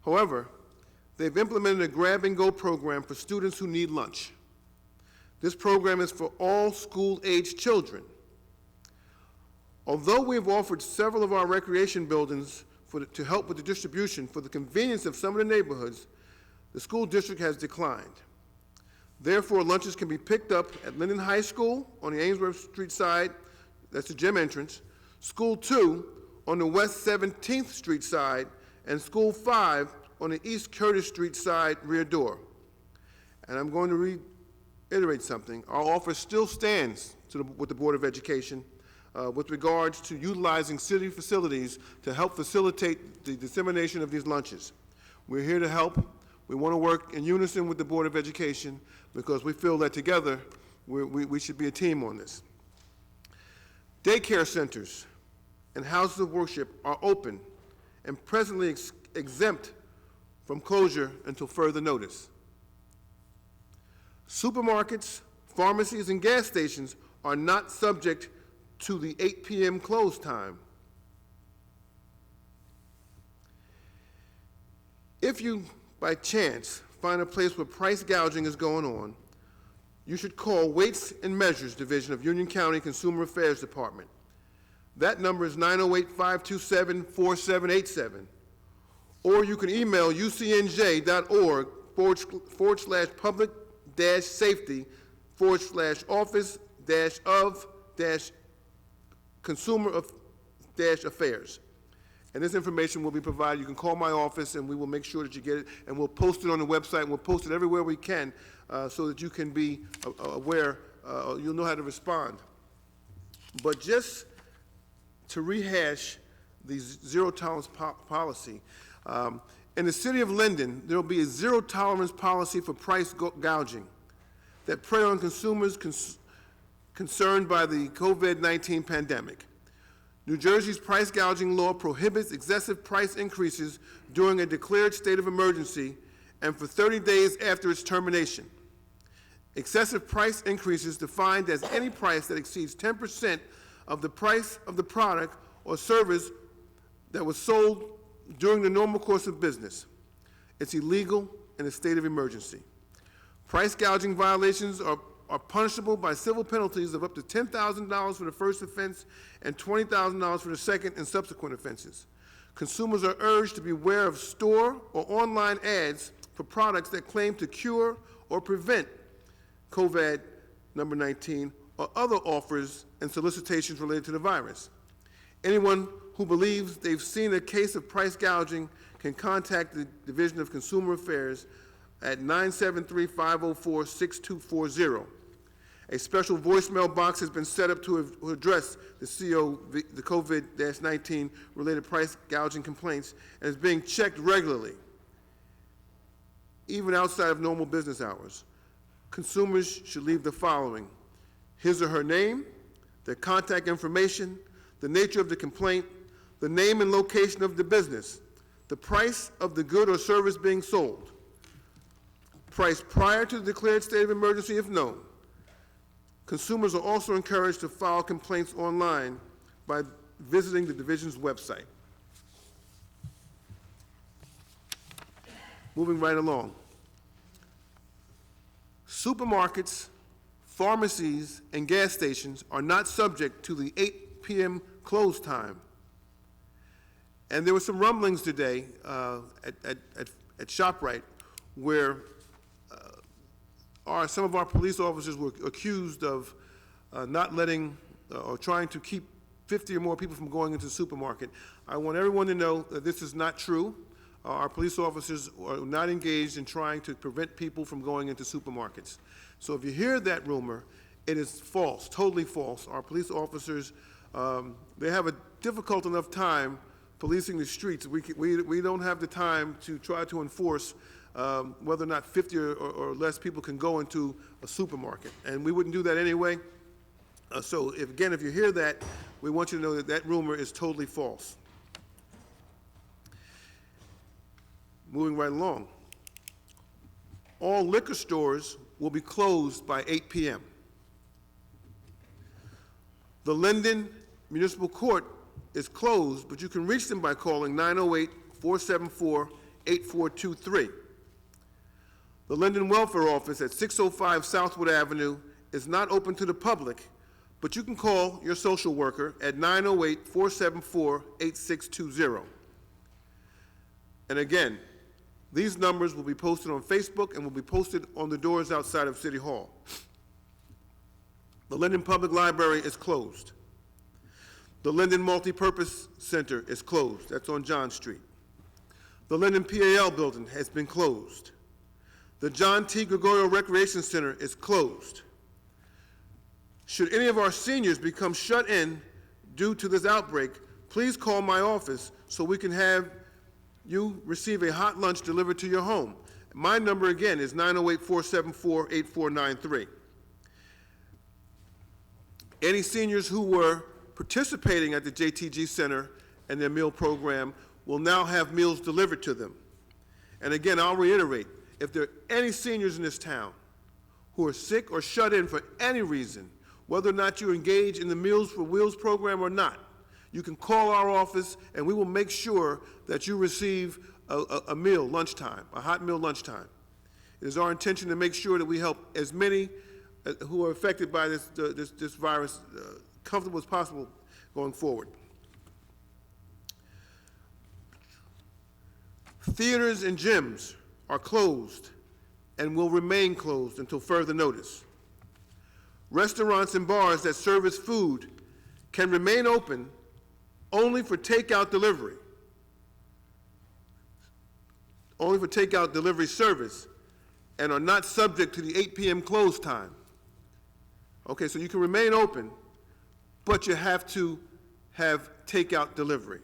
However, they've implemented a grab-and-go program for students who need lunch. This program is for all school-age children. Although we've offered several of our recreation buildings to help with the distribution for the convenience of some of the neighborhoods, the school district has declined. Therefore, lunches can be picked up at Linden High School on the Ainsworth Street side, that's the gym entrance, School 2 on the West 17th Street side, and School 5 on the East Curtis Street side rear door. And I'm going to reiterate something. Our offer still stands with the Board of Education with regards to utilizing city facilities to help facilitate the dissemination of these lunches. We're here to help. We want to work in unison with the Board of Education because we feel that together we should be a team on this. Daycare centers and houses of worship are open and presently exempt from closure until further notice. Supermarkets, pharmacies, and gas stations are not subject to the 8 p.m. close time. If you, by chance, find a place where price gouging is going on, you should call Weights and Measures Division of Union County Consumer Affairs Department. That number is 908-527-4787. Or you can email ucnj.org/public-safety/office-consumer-affairs. And this information will be provided. You can call my office, and we will make sure that you get it, and we'll post it on the website, and we'll post it everywhere we can so that you can be aware, you'll know how to respond. But just to rehash the zero-tolerance policy, in the city of Linden, there will be a zero-tolerance policy for price gouging that prey on consumers concerned by the COVID-19 pandemic. New Jersey's price gouging law prohibits excessive price increases during a declared state of emergency and for 30 days after its termination. Excessive price increases defined as any price that exceeds 10% of the price of the product or service that was sold during the normal course of business. It's illegal in a state of emergency. Price gouging violations are punishable by civil penalties of up to $10,000 for the first offense and $20,000 for the second and subsequent offenses. Consumers are urged to beware of store or online ads for products that claim to cure or prevent COVID-19 or other offers and solicitations related to the virus. Anyone who believes they've seen a case of price gouging can contact the Division of Consumer Affairs at 973-504-6240. A special voicemail box has been set up to address the COVID-19 related price gouging complaints and is being checked regularly, even outside of normal business hours. Consumers should leave the following: his or her name, their contact information, the nature of the complaint, the name and location of the business, the price of the good or service being sold, price prior to the declared state of emergency if known. Consumers are also encouraged to file complaints online by visiting the division's website. Moving right along. Supermarkets, pharmacies, and gas stations are not subject to the 8 p.m. close time. And there were some rumblings today at ShopRite where some of our police officers were accused of not letting or trying to keep 50 or more people from going into the supermarket. I want everyone to know that this is not true. Our police officers are not engaged in trying to prevent people from going into supermarkets. So if you hear that rumor, it is false, totally false. Our police officers, they have a difficult enough time policing the streets. We don't have the time to try to enforce whether or not 50 or less people can go into a supermarket. And we wouldn't do that anyway. So if you hear that, we want you to know that that rumor is totally false. Moving right along. All liquor stores will be closed by 8 p.m. The Linden Municipal Court is closed, but you can reach them by calling 908-474-8423. The Linden Welfare Office at 605 Southwood Avenue is not open to the public, but you can call your social worker at 908-474-8620. And again, these numbers will be posted on Facebook and will be posted on the doors outside of City Hall. The Linden Public Library is closed. The Linden Multipurpose Center is closed. That's on John Street. The Linden PAL building has been closed. The John T. Gregorio Recreation Center is closed. Should any of our seniors become shut in due to this outbreak, please call my office so we can have you receive a hot lunch delivered to your home. My number again is 908-474-8493. Any seniors who were participating at the JTG Center and their meal program will now have meals delivered to them. And again, I'll reiterate, if there are any seniors in this town who are sick or shut in for any reason, whether or not you engage in the Meals for Wheels program or not, you can call our office and we will make sure that you receive a meal lunchtime, a hot meal lunchtime. It is our intention to make sure that we help as many who are affected by this virus comfortable as possible going forward. Theaters and gyms are closed and will remain closed until further notice. Restaurants and bars that service food can remain open only for takeout delivery, only for takeout delivery service, and are not subject to the 8 p.m. close time. Okay, so you can remain open, but you have to have takeout delivery.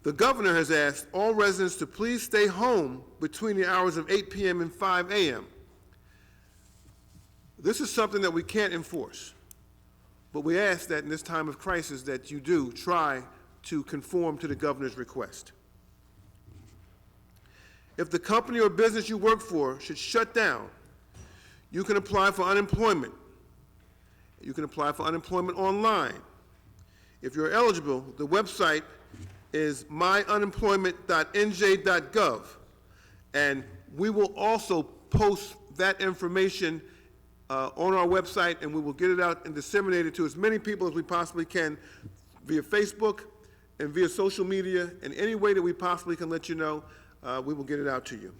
The governor has asked all residents to please stay home between the hours of 8 p.m. and 5 a.m. This is something that we can't enforce, but we ask that in this time of crisis that you do try to conform to the governor's request. If the company or business you work for should shut down, you can apply for unemployment. You can apply for unemployment online. If you're eligible, the website is myunemployment.nj.gov, and we will also post that information on our website, and we will get it out and disseminate it to as many people as we possibly can via Facebook and via social media, and any way that we possibly can let you know, we will get it out to you.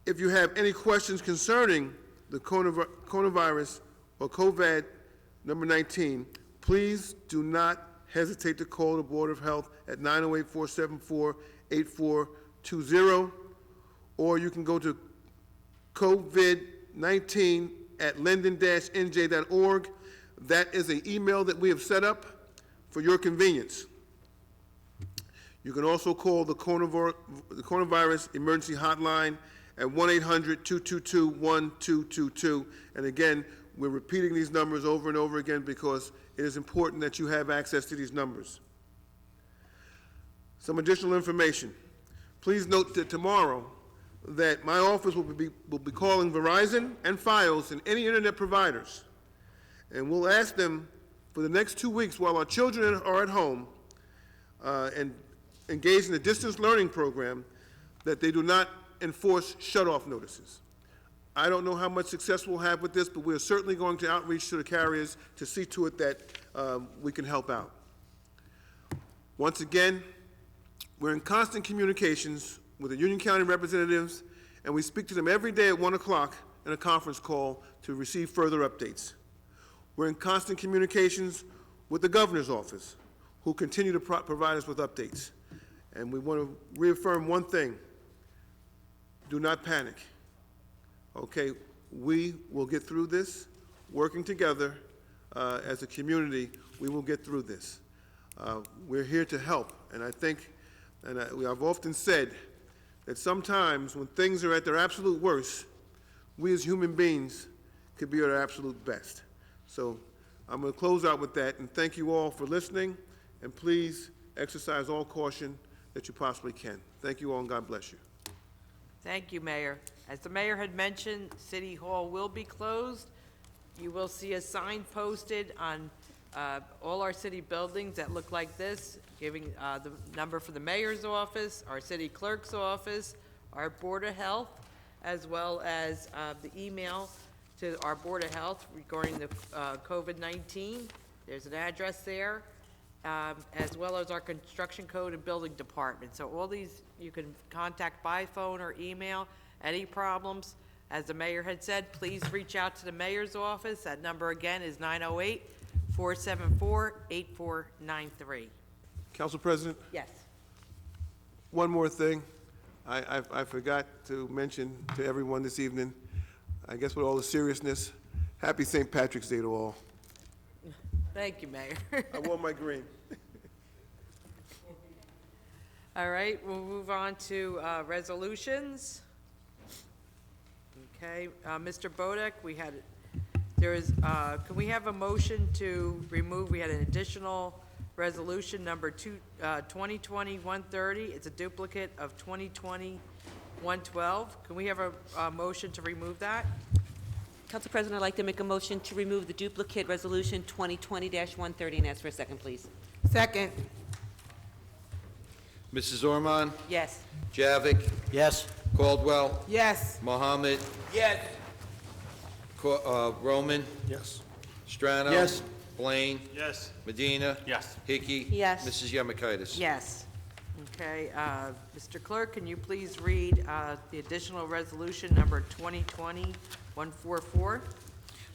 If you have any questions concerning the coronavirus or COVID-19, please do not hesitate to call the Board of Health at 908-474-8420, or you can go to covid19@linden-nj.org. That is an email that we have set up for your convenience. You can also call the coronavirus emergency hotline at 1-800-222-1222. And again, we're repeating these numbers over and over again because it is important that you have access to these numbers. Some additional information. Please note that tomorrow that my office will be calling Verizon and Fios and any internet providers, and we'll ask them for the next 2 weeks while our children are at home and engaged in a distance learning program, that they do not enforce shut-off notices. I don't know how much success we'll have with this, but we're certainly going to outreach to the carriers to see to it that we can help out. Once again, we're in constant communications with the Union County representatives, and we speak to them every day at 1 o'clock in a conference call to receive further updates. We're in constant communications with the governor's office, who continue to provide us with updates. And we want to reaffirm one thing: do not panic. Okay, we will get through this. Working together as a community, we will get through this. We're here to help, and I think, and I've often said that sometimes when things are at their absolute worst, we as human beings could be at our absolute best. So I'm going to close out with that, and thank you all for listening, and please exercise all caution that you possibly can. Thank you all, and God bless you. Thank you, Mayor. As the mayor had mentioned, City Hall will be closed. You will see a sign posted on all our city buildings that look like this, giving the number for the mayor's office, our city clerk's office, our Board of Health, as well as the email to our Board of Health regarding the COVID-19. There's an address there, as well as our construction code and building department. So all these you can contact by phone or email. Any problems, as the mayor had said, please reach out to the mayor's office. That number again is 908-474-8493. Council President, Yes. one more thing. I forgot to mention to everyone this evening, I guess with all the seriousness, happy St. Patrick's Day to all. Thank you, Mayor. I wore my green. All right, we'll move on to resolutions. Okay, Mr. Bodek, can we have a motion to remove, we had an additional resolution number 2020-130. It's a duplicate of 2020-112. Can we have a motion to remove that? Council President, I'd like to make a motion to remove the duplicate resolution 2020-130 and ask for a second, please. Second. Mrs. Orman? Yes. Javik? Yes. Caldwell? Yes. Mohammed? Yes. Roman? Yes. Strano? Yes. Blaine? Yes. Medina? Yes. Hickey? Yes. Mrs. Yemakaitis? Yes. Okay, Mr. Clerk, can you please read the additional resolution number 2020-144?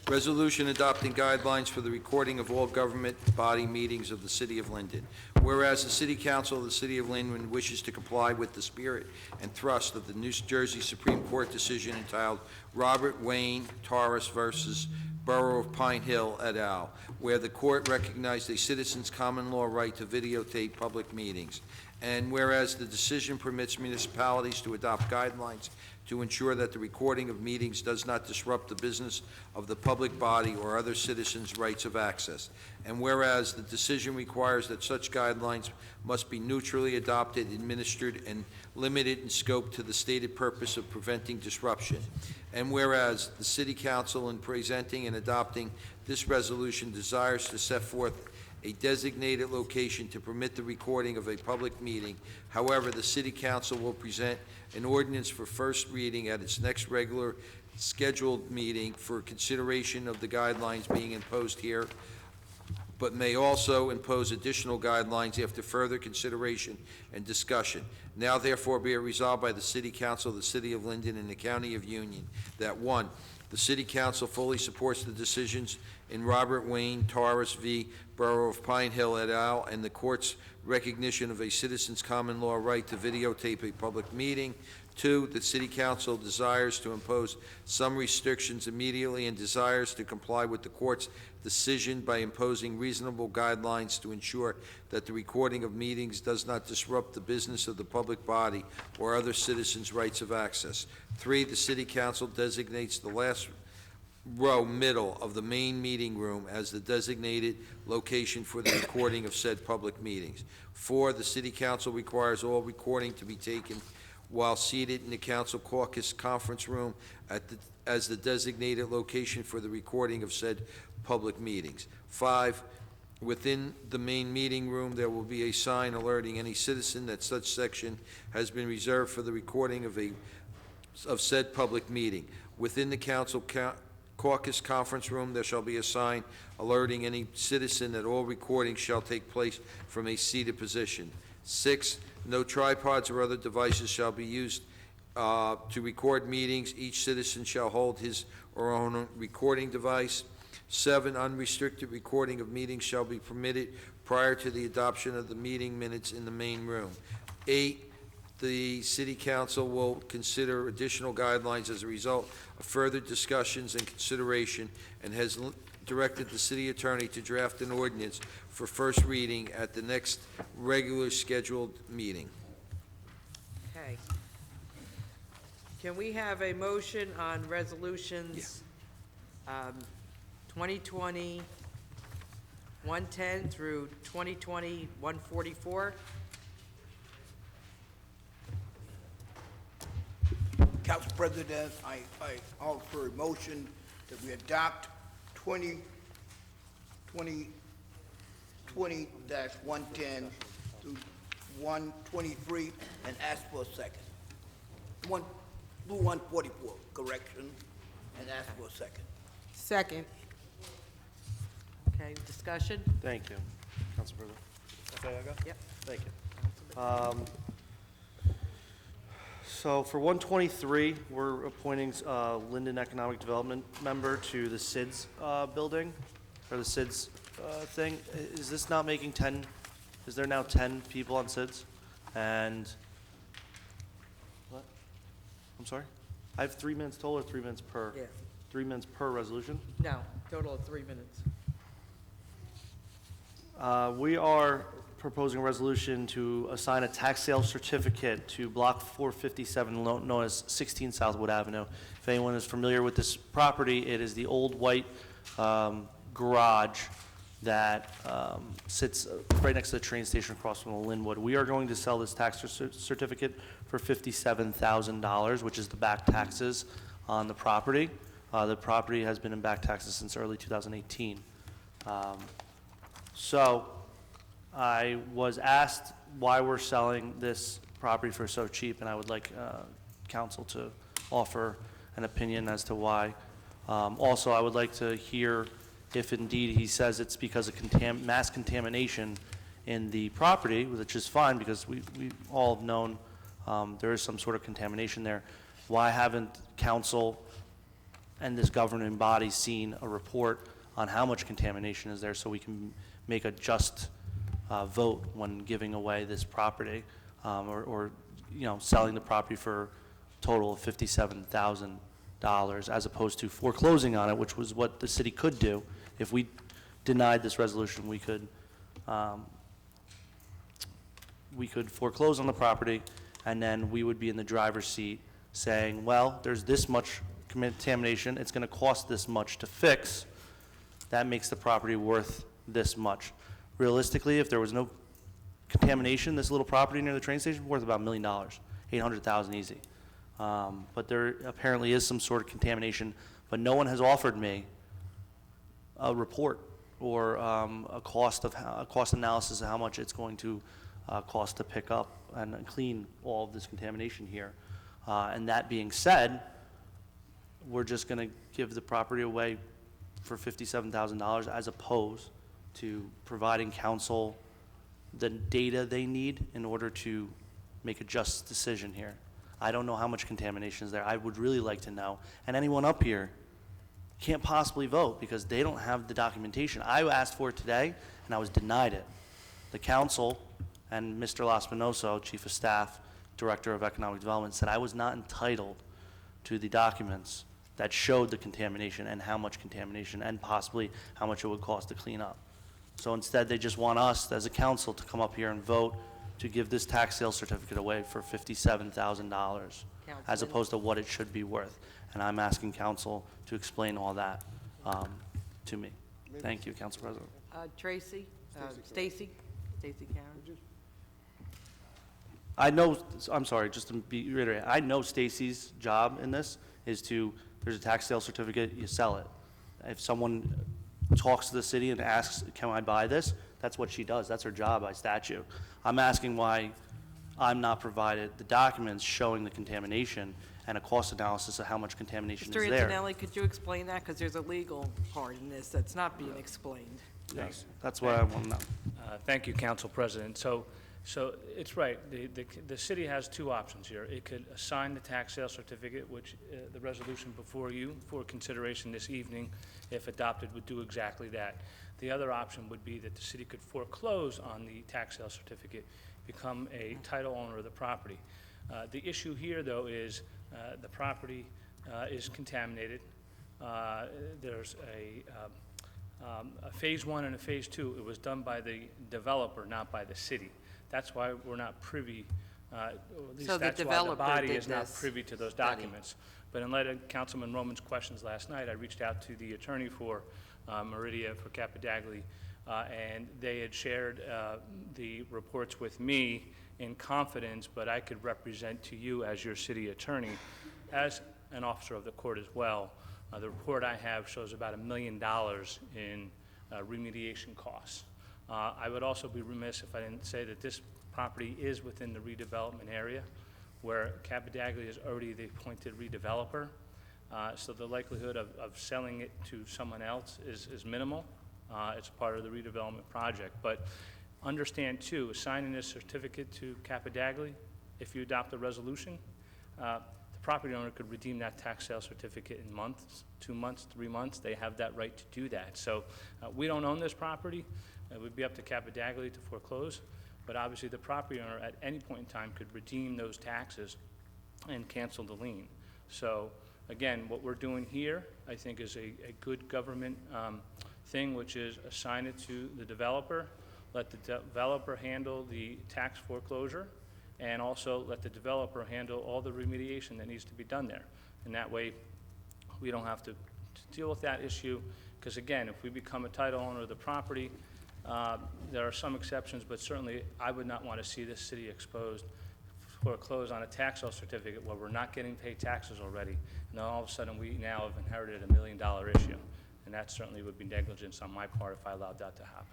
Resolution adopting guidelines for the recording of all government body meetings of the City of Linden. Whereas the City Council of the City of Linden wishes to comply with the spirit and thrust of the New Jersey Supreme Court decision entitled Robert Wayne Torres versus Borough of Pine Hill et al., where the court recognized a citizen's common law right to videotape public meetings. And whereas the decision permits municipalities to adopt guidelines to ensure that the recording of meetings does not disrupt the business of the public body or other citizens' rights of access. And whereas the decision requires that such guidelines must be neutrally adopted, administered, and limited in scope to the stated purpose of preventing disruption. And whereas the City Council, in presenting and adopting this resolution, desires to set forth a designated location to permit the recording of a public meeting. However, the City Council will present an ordinance for first reading at its next regular scheduled meeting for consideration of the guidelines being imposed here, but may also impose additional guidelines after further consideration and discussion. Now therefore be it resolved by the City Council of the City of Linden and the County of Union that 1, the City Council fully supports the decisions in Robert Wayne Torres v. Borough of Pine Hill et al., and the court's recognition of a citizen's common law right to videotape a public meeting. 2, the City Council desires to impose some restrictions immediately and desires to comply with the court's decision by imposing reasonable guidelines to ensure that the recording of meetings does not disrupt the business of the public body or other citizens' rights of access. 3, the City Council designates the last row middle of the main meeting room as the designated location for the recording of said public meetings. 4, the City Council requires all recording to be taken while seated in the council caucus conference room as the designated location for the recording of said public meetings. 5, within the main meeting room, there will be a sign alerting any citizen that such section has been reserved for the recording of said public meeting. Within the council caucus conference room, there shall be a sign alerting any citizen that all recording shall take place from a seated position. 6, no tripods or other devices shall be used to record meetings. Each citizen shall hold his or her own recording device. 7, unrestricted recording of meetings shall be permitted prior to the adoption of the meeting minutes in the main room. 8, the City Council will consider additional guidelines as a result of further discussions and consideration, and has directed the city attorney to draft an ordinance for first reading at the next regular scheduled meeting. Okay. Can we have a motion on resolutions 2020-110 through 2020-144? Council President, I offer a motion that we adopt 2020-110 through 123 and ask for a second. Through 144, correction, and ask for a second. Second. Okay, discussion? Thank you, Council President. Okay, I go? Yep. Thank you. So for 123, we're appointing Linden Economic Development member to the SIDS building, or the SIDS thing. Is this not making 10, is there now 10 people on SIDS? And, what? I'm sorry? I have 3 minutes total or 3 minutes per? Yeah. 3 minutes per resolution? No, total of 3 minutes. We are proposing a resolution to assign a tax sale certificate to Block 457, known as 16 Southwood Avenue. If anyone is familiar with this property, it is the old white garage that sits right next to the train station across from the Linwood. We are going to sell this tax certificate for $57,000, which is the back taxes on the property. The property has been in back taxes since early 2018. So I was asked why we're selling this property for so cheap, and I would like council to offer an opinion as to why. Also, I would like to hear if indeed he says it's because of mass contamination in the property, which is fine because we all have known there is some sort of contamination there. Why haven't council and this governing body seen a report on how much contamination is there so we can make a just vote when giving away this property, or selling the property for a total of $57,000 as opposed to foreclosing on it, which was what the city could do. If we denied this resolution, we could foreclose on the property, and then we would be in the driver's seat saying, well, there's this much contamination, it's going to cost this much to fix. That makes the property worth this much. Realistically, if there was no contamination, this little property near the train station worth about $1 million, $800,000 easy. But there apparently is some sort of contamination, but no one has offered me a report or a cost analysis of how much it's going to cost to pick up and clean all of this contamination here. And that being said, we're just going to give the property away for $57,000 as opposed to providing council the data they need in order to make a just decision here. I don't know how much contamination is there. I would really like to know. And anyone up here can't possibly vote because they don't have the documentation. I asked for it today, and I was denied it. The council and Mr. Laspinoso, Chief of Staff, Director of Economic Development, said I was not entitled to the documents that showed the contamination and how much contamination and possibly how much it would cost to clean up. So instead, they just want us as a council to come up here and vote to give this tax sale certificate away for $57,000 as opposed to what it should be worth. And I'm asking council to explain all that to me. Thank you, Council President. Tracy, Stacy Karen. I know, I'm sorry, just to be reiterate, I know Stacy's job in this is to, there's a tax sale certificate, you sell it. If someone talks to the city and asks, can I buy this? That's what she does. That's her job by statute. I'm asking why I'm not provided the documents showing the contamination and a cost analysis of how much contamination is Mr. there. Antonelli, could you explain that? Because there's a legal part in this that's not being explained. Yes, that's what I want to know. Thank you, Council President. So it's right. The city has two options here. It could assign the tax sale certificate, which the resolution before you for consideration this evening, if adopted, would do exactly that. The other option would be that the city could foreclose on the tax sale certificate, become a title owner of the property. The issue here, though, is the property is contaminated. There's a Phase 1 and a Phase 2. It was done by the developer, not by the city. That's why we're not privy, at least So the that's why the developer body did is not this privy to those study. documents. But in light of Councilman Roman's questions last night, I reached out to the attorney for Meridia, for Capadagli, and they had shared the reports with me in confidence, but I could represent to you as your city attorney, as an officer of the court as well. The report I have shows about $1 million in remediation costs. I would also be remiss if I didn't say that this property is within the redevelopment area, where Capadagli is already the appointed redeveloper. So the likelihood of selling it to someone else is minimal. It's part of the redevelopment project. But understand, too, assigning this certificate to Capadagli, if you adopt the resolution, the property owner could redeem that tax sale certificate in months, 2 months, 3 months. They have that right to do that. So we don't own this property. It would be up to Capadagli to foreclose. But obviously, the property owner at any point in time could redeem those taxes and cancel the lien. So again, what we're doing here, I think, is a good government thing, which is assign it to the developer, let the developer handle the tax foreclosure, and also let the developer handle all the remediation that needs to be done there. And that way, we don't have to deal with that issue, because again, if we become a title owner of the property, there are some exceptions, but certainly I would not want to see this city exposed foreclose on a tax sale certificate where we're not getting paid taxes already, and then all of a sudden we now have inherited $1 million issue. And that certainly would be negligence on my part if I allowed that to happen.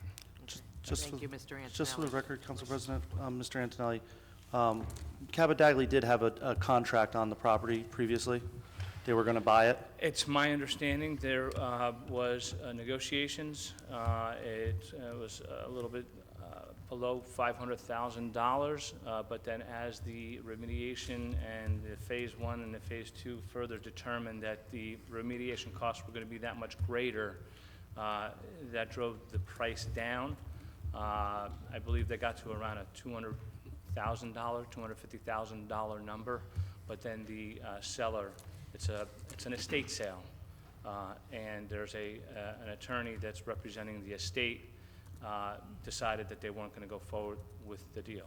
Thank you, Mr. Antonelli. Just for the record, Council President, Mr. Antonelli, Capadagli did have a contract on the property previously. They were going to buy it. It's my understanding there was negotiations. It was a little bit below $500,000, but then as the remediation and the Phase 1 and the Phase 2 further determined that the remediation costs were going to be that much greater, that drove the price down. I believe they got to around a $200,000, $250,000 number, but then the seller, it's an estate sale, and there's an attorney that's representing the estate, decided that they weren't going to go forward with the deal.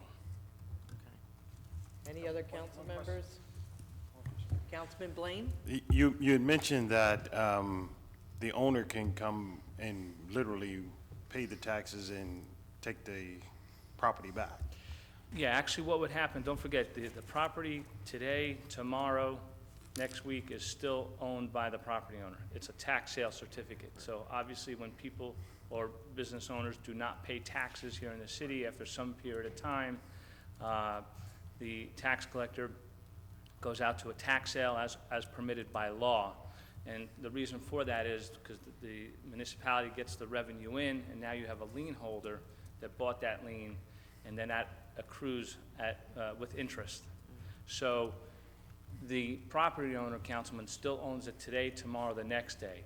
Any other council members? Councilman Blaine? You had mentioned that the owner can come and literally pay the taxes and take the property back. Yeah, actually what would happen, don't forget, the property today, tomorrow, next week is still owned by the property owner. It's a tax sale certificate. So obviously when people or business owners do not pay taxes here in the city after some period of time, the tax collector goes out to a tax sale as permitted by law. And the reason for that is because the municipality gets the revenue in, and now you have a lien holder that bought that lien, and then that accrues with interest. So the property owner, Councilman, still owns it today, tomorrow, the next day.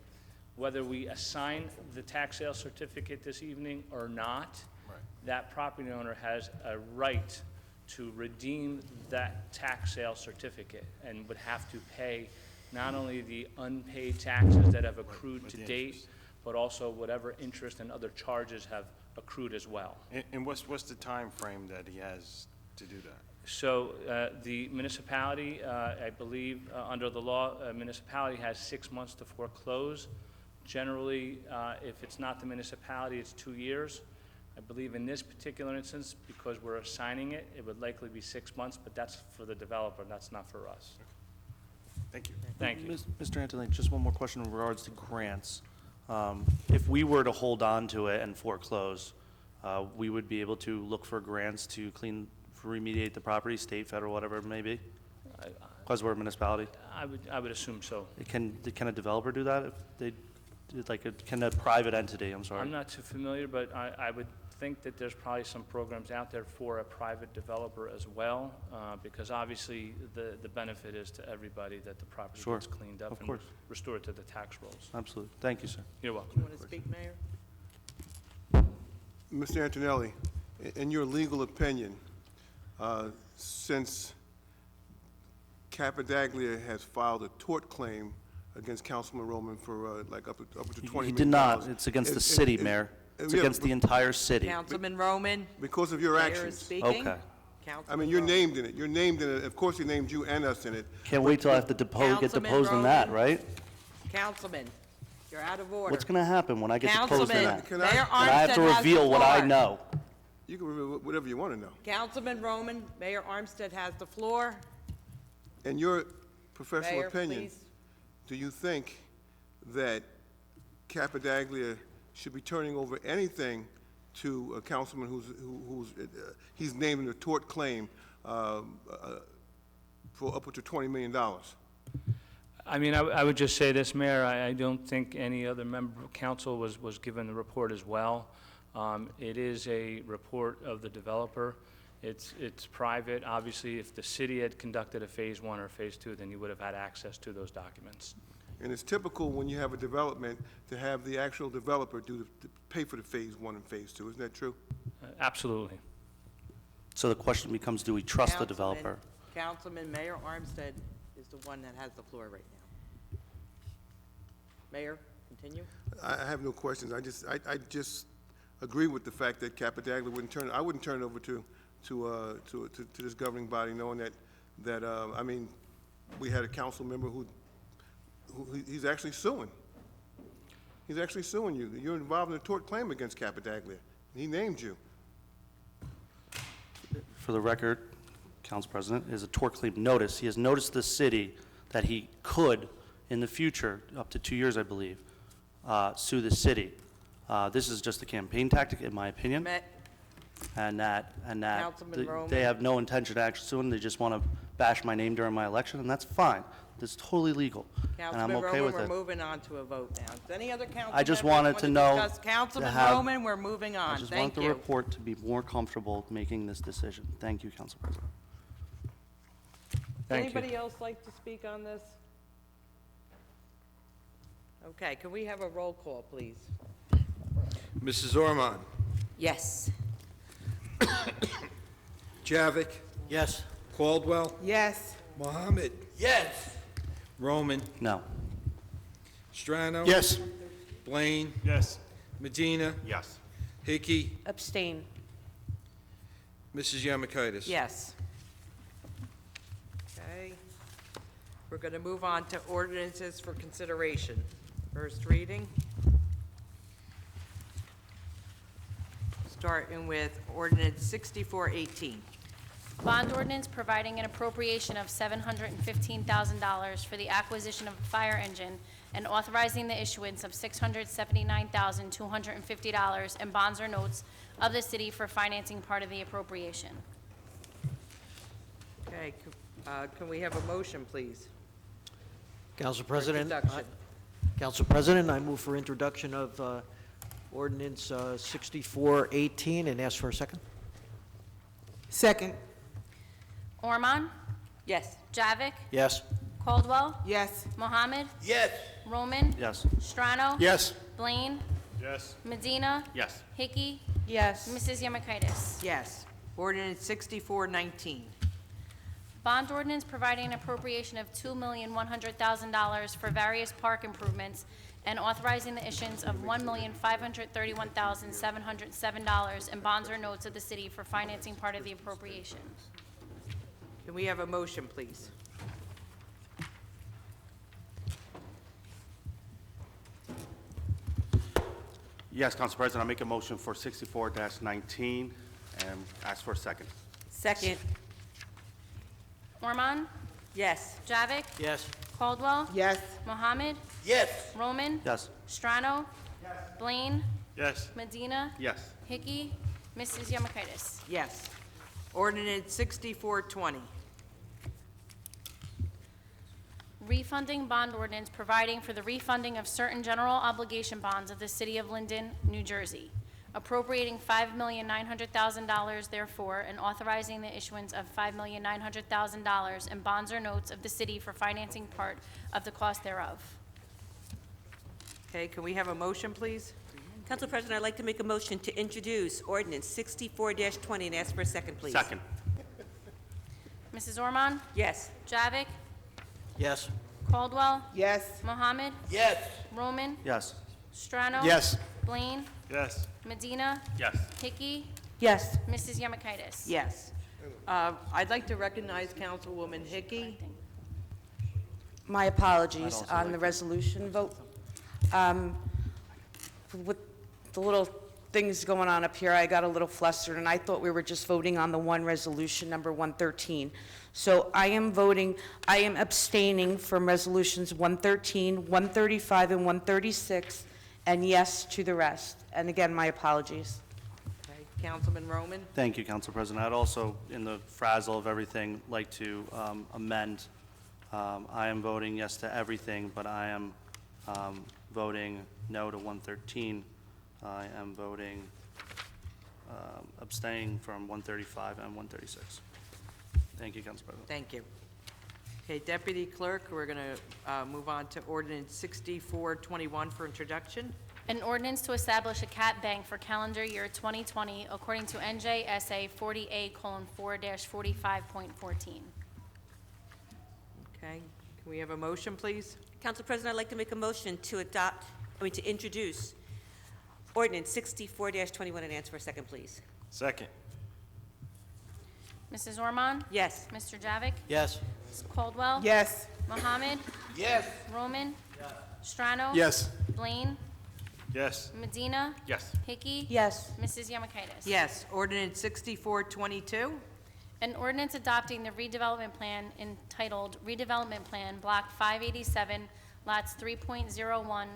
whether we assign the tax sale certificate this evening or not, that property owner has a right to redeem that tax sale certificate and would have to pay not only the unpaid taxes that have accrued to date, but also whatever interest and other charges have accrued as well. And what's the time frame that he has to do that? So the municipality, I believe, under the law, a municipality has 6 months to foreclose. Generally, if it's not the municipality, it's 2 years. I believe in this particular instance, because we're assigning it, it would likely be 6 months, but that's for the developer, that's not for us. Thank you. Thank you. Mr. Anthony, just one more question in regards to grants. If we were to hold on to it and foreclose, we would be able to look for grants to remediate the property, state, federal, whatever it may be? Because we're a municipality? I would assume so. Can a developer do that if they, can a private entity, I'm sorry? I'm not too familiar, but I would think that there's probably some programs out there for a private developer as well, because obviously the benefit is to everybody that the property Sure. gets cleaned up Of and course. restored to the tax rolls. Absolutely. Thank you, sir. You're welcome. You want to speak, Mayor? Mr. Antonelli, in your legal opinion, since Capadaglia has filed a tort claim against Councilman Roman for like up to $20 million. He did not. It's against the city, Mayor. It's yeah, against the entire city. Councilman Roman, Because of your Mayor is actions. speaking. Okay. I mean, you're named in it. You're named in it. Of course, he named you and us in it. Can't wait till I have to get Councilman deposed in that, Roman. right? Councilman, you're out of order. What's going to happen when I get deposed in Councilman, that? Can Mayor I- Armstead And I have to has the reveal what I floor. know. You can reveal whatever you want to know. Councilman Roman, Mayor Armstead has the floor. In your professional Mayor, opinion, please. do you think that Capadaglia should be turning over anything to a councilman who's he's named in a tort claim for up to $20 million? I mean, I would just say this, Mayor, I don't think any other member of council was given the report as well. It is a report of the developer. It's private. Obviously, if the city had conducted a Phase 1 or Phase 2, then you would have had access to those documents. And it's typical when you have a development to have the actual developer to pay for the Phase 1 and Phase 2. Isn't that true? Absolutely. So the question becomes, do we trust the Councilman- developer? Councilman, Mayor Armstead is the one that has the floor right now. Mayor, continue. I have no questions. I just agree with the fact that Capadaglia wouldn't turn. I wouldn't turn it over to this governing body, knowing that I mean, we had a council member who he's actually suing. He's actually suing you. You're involved in a tort claim against Capadaglia. He named you. For the record, Council President, is a tort claim notice. He has noticed the city that he could, in the future, up to 2 years, I believe, sue the city. This is just a campaign tactic, in my opinion, and that Councilman Roman. they have no intention to actually sue him. They just want to bash my name during my election, and that's fine. That's totally legal, and I'm Councilman okay Roman, with we're it. moving on to a vote now. Does any other council I just members wanted want to know discuss? Councilman to have- Roman, we're moving I on. just want Thank the you. report to be more comfortable making this decision. Thank you, Council President. Thank you. Anybody else like to speak on this? Okay, can we have a roll call, please? Mrs. Ormond? Yes. Javik? Yes. Caldwell? Yes. Mohammed? Yes. Roman? No. Strano? Yes. Blaine? Yes. Medina? Yes. Hickey? Abstain. Mrs. Yamakaitis? Yes. Okay. We're going to move on to ordinances for consideration. First reading. Starting with ordinance 6418. Bond ordinance providing an appropriation of $715,000 for the acquisition of a fire engine and authorizing the issuance of $679,250 in bonds or notes of the city for financing part of the appropriation. Okay, can we have a motion, please? Council President. Introduction. Council President, I move for introduction of ordinance 6418 and ask for a second. Second. Ormond? Yes. Javik? Yes. Caldwell. Yes. Mohammed. Yes. Roman. Yes. Strano. Yes. Blaine. Yes. Medina. Yes. Hickey. Yes. Mrs. Yemakaitis. Yes. Ordinance 6419. Bond ordinance providing an appropriation of $2,100,000 for various park improvements and authorizing the issuance of $1,531,707 in bonds or notes of the city for financing part of the appropriation. Can we have a motion, please? Yes, Council President, I make a motion for 64-19 and ask for a second. Second. Ormond. Yes. Javik. Yes. Caldwell. Yes. Mohammed. Yes. Roman. Yes. Strano. Blaine. Yes. Medina. Yes. Hickey. Mrs. Yemakaitis. Yes. Ordinance 6420. Refunding bond ordinance providing for the refunding of certain general obligation bonds of the city of Linden, New Jersey, appropriating $5,900,000 therefore, and authorizing the issuance of $5,900,000 in bonds or notes of the city for financing part of the cost thereof. Okay, can we have a motion, please? Council President, I'd like to make a motion to introduce ordinance 64-20 and ask for a second, please. Second. Mrs. Ormond? Yes. Javik? Yes. Caldwell? Yes. Mohammed? Yes. Roman? Yes. Strano? Yes. Blaine? Yes. Medina? Yes. Hickey? Yes. Mrs. Yemakaitis? Yes. I'd like to recognize Councilwoman Hickey. My apologies on the resolution vote. With the little things going on up here, I got a little flustered, and I thought we were just voting on the one resolution, number 113. So I am abstaining from resolutions 113, 135, and 136, and yes to the rest. And again, my apologies. Okay, Councilman Roman? Thank you, Council President. I'd also, in the frazzle of everything, like to amend. I am voting yes to everything, but I am voting no to 113. I am voting abstaining from 135 and 136. Thank you, Council President. Thank you. Okay, Deputy Clerk, we're going to move on to Ordinance 6421 for introduction. An ordinance to establish a cat bank for calendar year 2020 according to NJSA 40A:4-45.14. Okay, can we have a motion, please? Council President, I'd like to make a motion to introduce ordinance 64-21 and ask for a second, please. Second. Mrs. Ormond? Yes. Mr. Javik? Yes. Ms. Caldwell? Yes. Mohammed? Yes. Roman? Strano? Yes. Blaine? Yes. Medina? Yes. Hickey? Yes. Mrs. Yemakaitis? Yes. Ordinance 6422. An ordinance adopting the redevelopment plan entitled Redevelopment Plan, Block 587, lots 3.01,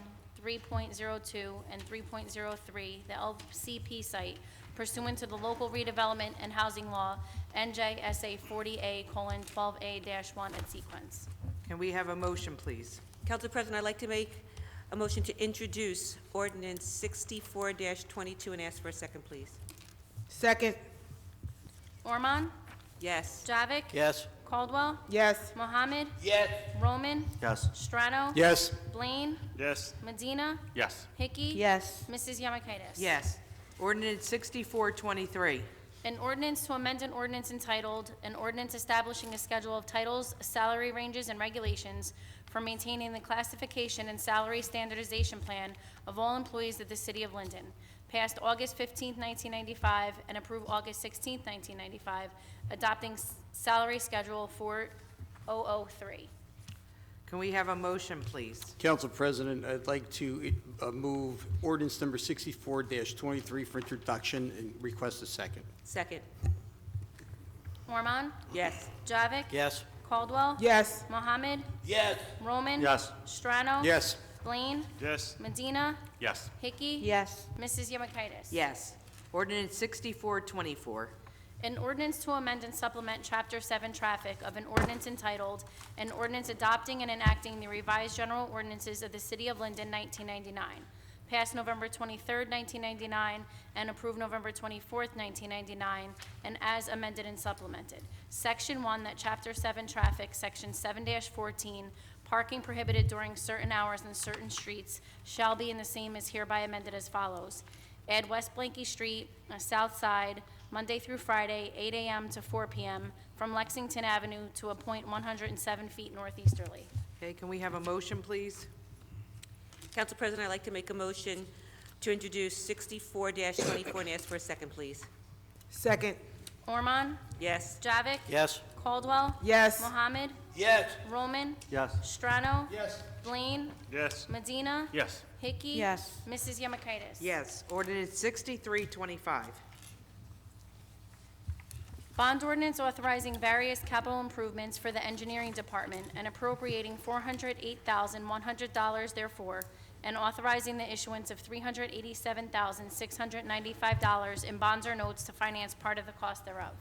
3.02, and 3.03, the LCP site, pursuant to the local redevelopment and housing law, NJSA 40A:12A-1 at sequence. Can we have a motion, please? Council President, I'd like to make a motion to introduce ordinance 64-22 and ask for a second, please. Second. Ormond? Yes. Javik? Yes. Caldwell? Yes. Mohammed? Yes. Roman? Yes. Strano? Yes. Blaine? Yes. Medina? Yes. Hickey? Yes. Mrs. Yemakaitis? Yes. Ordinance 6423. An ordinance to amend an ordinance entitled, an ordinance establishing a schedule of titles, salary ranges, and regulations for maintaining the classification and salary standardization plan of all employees of the city of Linden, passed August 15, 1995, and approved August 16, 1995, adopting salary schedule 4003. Can we have a motion, please? Council President, I'd like to move ordinance number 64-23 for introduction and request a second. Second. Ormond? Yes. Javik? Yes. Caldwell? Yes. Mohammed? Yes. Roman? Yes. Strano? Yes. Blaine? Yes. Medina? Yes. Hickey? Yes. Mrs. Yemakaitis? Yes. Ordinance 6424. An ordinance to amend and supplement Chapter 7 Traffic of an ordinance entitled, an ordinance adopting and enacting the revised general ordinances of the City of Linden, 1999, passed November 23rd, 1999, and approved November 24th, 1999, and as amended and supplemented. Section 1, that Chapter 7 traffic, Section 7-14, parking prohibited during certain hours on certain streets shall be in the same as hereby amended as follows. Add West Blanky Street, South Side, Monday through Friday, 8 a.m. to 4 p.m., from Lexington Avenue to a point 107 feet northeasterly. Okay, can we have a motion, please? Council President, I'd like to make a motion to introduce 64-24 and ask for a second, please. Second. Ormond? Yes. Javik? Yes. Caldwell? Yes. Mohammed? Yes. Roman? Yes. Strano? Yes. Blaine? Yes. Medina? Yes. Hickey? Yes. Mrs. Yemakaitis? Yes. Ordinance 6325. Bond ordinance authorizing various capital improvements for the engineering department and appropriating $408,100 therefore, and authorizing the issuance of $387,695 in bonds or notes to finance part of the cost thereof.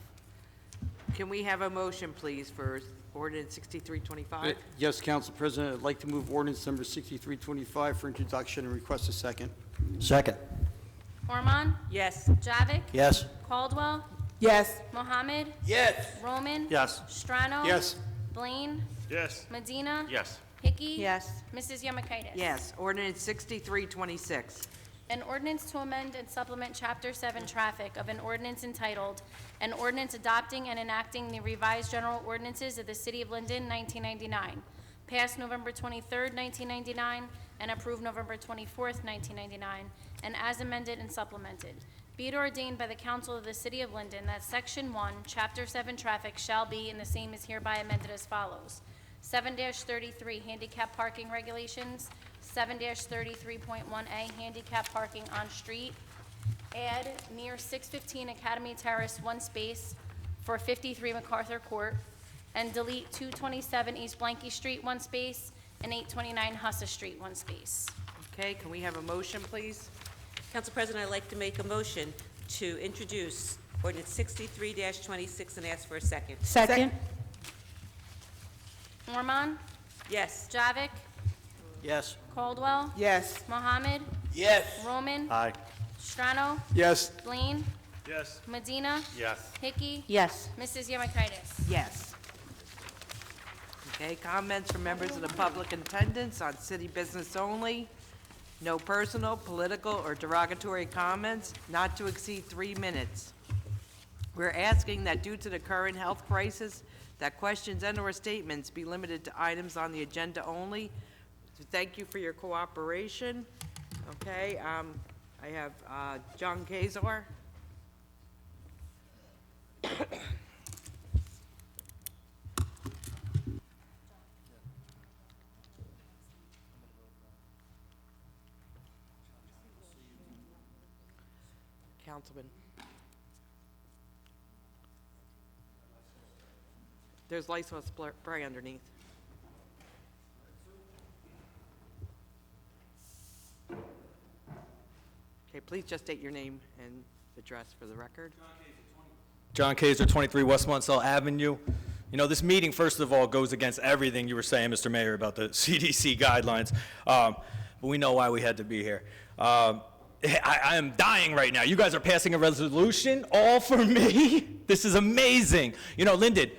Can we have a motion, please, for ordinance 6325? Yes, Council President, I'd like to move ordinance number 6325 for introduction and request a second. Second. Ormond? Yes. Javik? Yes. Caldwell? Yes. Mohammed? Yes. Roman? Yes. Strano? Yes. Blaine? Yes. Medina? Yes. Hickey? Yes. Mrs. Yemakaitis? Yes. Ordinance 6326. An ordinance to amend and supplement Chapter 7 Traffic of an ordinance entitled, An Ordinance Adopting and Enacting the Revised General Ordinances of the City of Linden, 1999, passed November 23rd, 1999, and approved November 24th, 1999, and as amended and supplemented. Be it ordained by the Council of the City of Linden that Section 1, Chapter 7 Traffic shall be, and the same is hereby amended as follows. 7-33 Handicap Parking Regulations, 7-33.1A Handicap Parking on Street. Add near 615 Academy Terrace, 1 space for 53 MacArthur Court, and delete 227 East Blanky Street, 1 space, and 829 Hussa Street, 1 space. Okay, can we have a motion, please? Council President, I'd like to make a motion to introduce ordinance 63-26 and ask for a second. Second. Ormond? Yes. Javik? Yes. Caldwell? Yes. Mohammed? Yes. Roman? Aye. Strano? Yes. Blaine? Yes. Medina? Yes. Hickey? Yes. Mrs. Yemakaitis? Yes. Okay, comments from members of the public in attendance on city business only. No personal, political, or derogatory comments, not to exceed 3 minutes. We're asking that due to the current health crisis, that questions and/or statements be limited to items on the agenda only. So thank you for your cooperation. Okay, I have John Kazor. Councilman. There's Lysol spray underneath. Okay, please just state your name and address for the record. John Kaiser, 23 West Munsell Avenue. You know, this meeting, first of all, goes against everything you were saying, Mr. Mayor, about the CDC guidelines, but we know why we had to be here. I am dying right now. You guys are passing a resolution all for me? This is amazing. You know, Linden,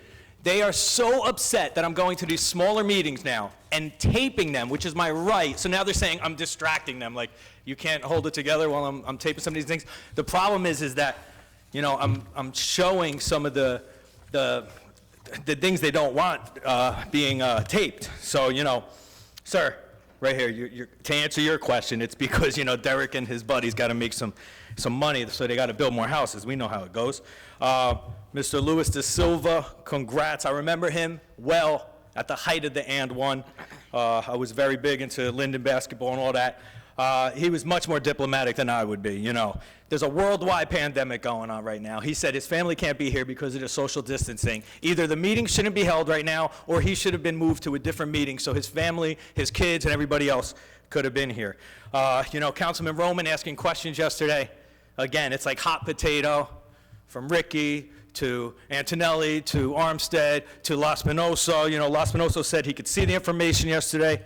they are so upset that I'm going to these smaller meetings now and taping them, which is my right. So now they're saying I'm distracting them, like you can't hold it together while I'm taping some of these things. The problem is that, you know, I'm showing some of the things they don't want being taped. So, you know, sir, right here, to answer your question, it's because, you know, Derek and his buddies got to make some money, so they got to build more houses. We know how it goes. Mr. Luis da Silva, congrats. I remember him well at the height of the And One. I was very big into Linden basketball and all that. He was much more diplomatic than I would be, you know. There's a worldwide pandemic going on right now. He said his family can't be here because of the social distancing. Either the meeting shouldn't be held right now, or he should have been moved to a different meeting so his family, his kids, and everybody else could have been here. You know, Councilman Roman asking questions yesterday. Again, it's like hot potato from Ricky to Antonelli to Armstead to Las Pinoso. You know, Las Pinoso said he could see the information yesterday.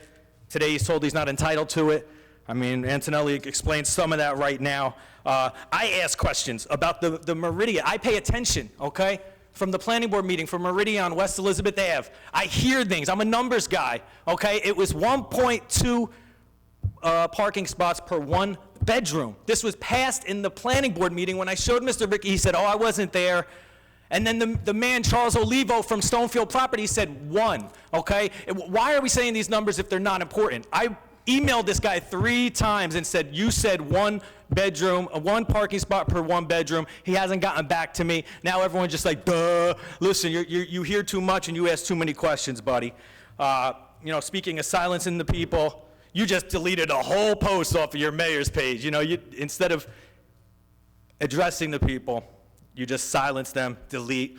Today he's told he's not entitled to it. I mean, Antonelli explained some of that right now. I ask questions about the Meridian. I pay attention, okay? From the planning board meeting for Meridian on West Elizabeth Ave. I hear things. I'm a numbers guy, okay? It was 1.2 parking spots per one bedroom. This was passed in the planning board meeting. When I showed Mr. Ricky, he said, oh, I wasn't there. And then the man, Charles Olivo from Stonefield Properties, said 1, okay? Why are we saying these numbers if they're not important? I emailed this guy 3 times and said, you said 1 bedroom, 1 parking spot per 1 bedroom. He hasn't gotten back to me. Now everyone's just like, duh. Listen, you hear too much and you ask too many questions, buddy. You know, speaking of silencing the people, you just deleted a whole post off of your mayor's page. You know, instead of addressing the people, you just silence them, delete.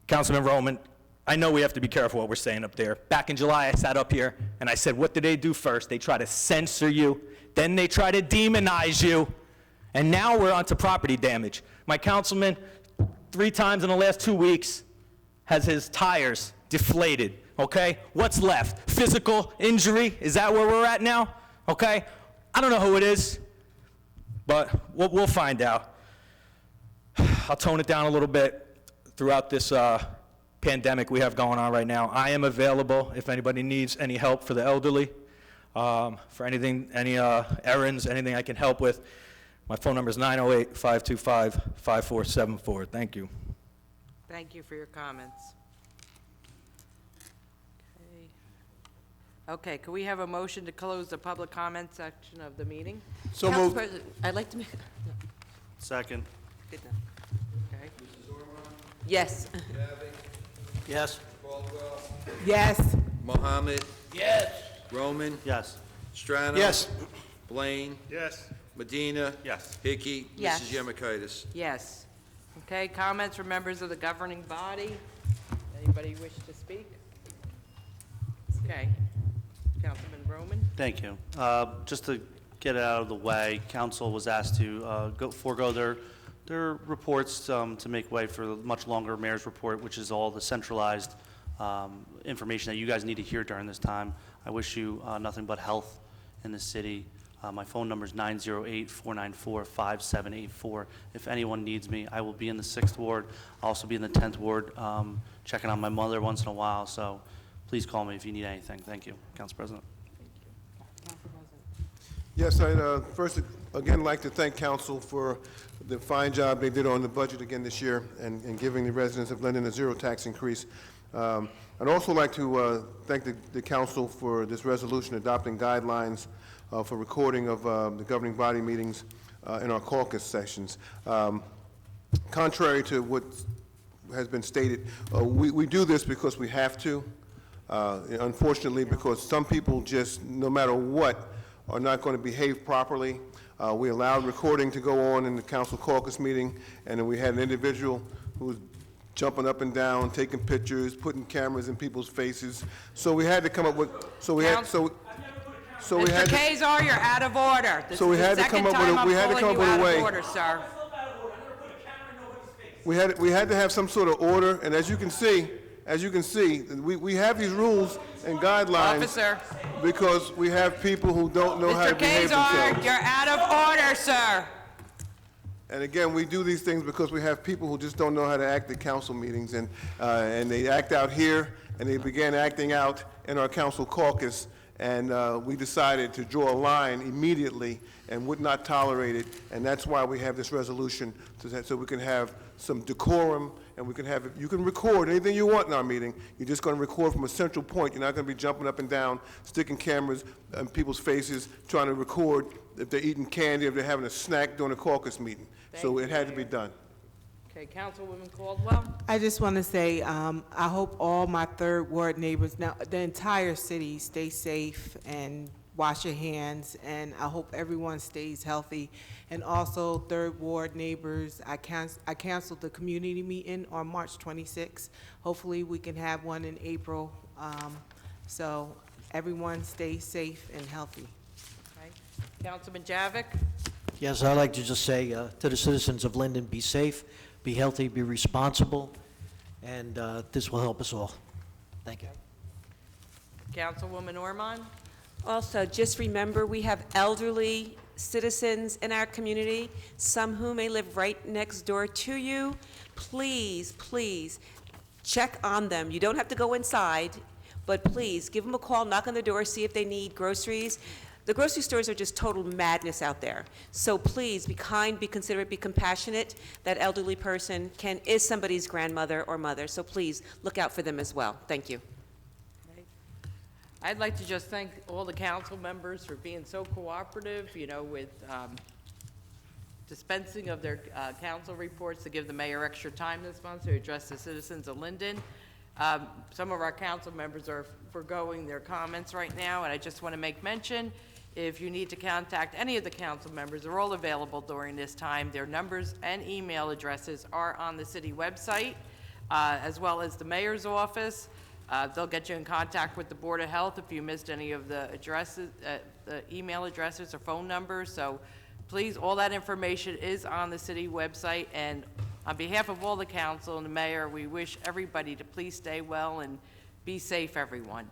Councilman Roman, I know we have to be careful what we're saying up there. Back in July, I sat up here and I said, what did they do first? They try to censor you, then they try to demonize you, and now we're on to property damage. My councilman, 3 times in the last 2 weeks, has his tires deflated, okay? What's left? Physical injury? Is that where we're at now? Okay? I don't know who it is, but we'll find out. I'll tone it down a little bit throughout this pandemic we have going on right now. I am available if anybody needs any help for the elderly, for anything, any errands, anything I can help with. My phone number is 908-525-5474. Thank you. Thank you for your comments. Okay, can we have a motion to close the public comment section of the meeting? So Council moved. President, I'd like to make, Second. good enough. Okay. Yes. Yes? Caldwell. Yes. Mohammed. Yes. Roman. Yes. Strano. Yes. Blaine. Yes. Medina. Yes. Hickey. Yes. Mrs. Yemakaitis. Yes. Okay, comments from members of the governing body? Anybody wish to speak? Okay. Councilman Roman? Thank you. Just to get it out of the way, council was asked to forego their reports to make way for the much longer mayor's report, which is all the centralized information that you guys need to hear during this time. I wish you nothing but health in the city. My phone number is 908-494-5784. If anyone needs me, I will be in the 6th Ward. I'll also be in the 10th Ward, checking on my mother once in a while. So please call me if you need anything. Thank you, Council President. Yes, I'd first again like to thank council for the fine job they did on the budget again this year and giving the residents of Linden a 0 tax increase. I'd also like to thank the council for this resolution adopting guidelines for recording of the governing body meetings in our caucus sessions. Contrary to what has been stated, we do this because we have to. Unfortunately, because some people just, no matter what, are not going to behave properly. We allowed recording to go on in the council caucus meeting, and then we had an individual who was jumping up and down, taking pictures, putting cameras in people's faces. So we had to come up with, we had Mr. to, Kazar, you're out of order. This So we is the had to second come up with time a- I'm we had to calling come up you with a out way. of order, sir. we had to have some sort of order, and as you can see, we have these rules and guidelines. Officer. Because we have people who don't know how to Mr. behave Kazar, themselves. you're out of order, sir. And again, we do these things because we have people who just don't know how to act at council meetings, and they act out here, and they began acting out in our council caucus, and we decided to draw a line immediately and would not tolerate it, and that's why we have this resolution, so we can have some decorum, and we can have, you can record anything you want in our meeting. You're just going to record from a central point. You're not going to be jumping up and down, sticking cameras in people's faces, trying to record if they're eating candy, if they're having a snack during a caucus meeting. So it had to be done. Okay, Councilwoman Caldwell? I just want to say, I hope all my 3rd Ward neighbors, now, the entire city, stay safe and wash your hands, and I hope everyone stays healthy. And also, 3rd Ward neighbors, I canceled the community meeting on March 26th. Hopefully, we can have one in April. So everyone stay safe and healthy. Okay. Councilman Javik? Yes, I'd like to just say to the citizens of Linden, be safe, be healthy, be responsible, and this will help us all. Thank you. Councilwoman Ormond? Also, just remember, we have elderly citizens in our community, some who may live right next door to you. Please, please, check on them. You don't have to go inside, but please, give them a call, knock on the door, see if they need groceries. The grocery stores are just total madness out there. So please, be kind, be considerate, be compassionate. That elderly person is somebody's grandmother or mother, so please, look out for them as well. Thank you. I'd like to just thank all the council members for being so cooperative, with dispensing of their council reports to give the mayor extra time this month to address the citizens of Linden. Some of our council members are forgoing their comments right now, and I just want to make mention, if you need to contact any of the council members, they're all available during this time. Their numbers and email addresses are on the city website, as well as the mayor's office. They'll get you in contact with the Board of Health if you missed any of the addresses, the email addresses or phone numbers. So please, all that information is on the city website. And on behalf of all the council and the mayor, we wish everybody to please stay well and be safe, everyone.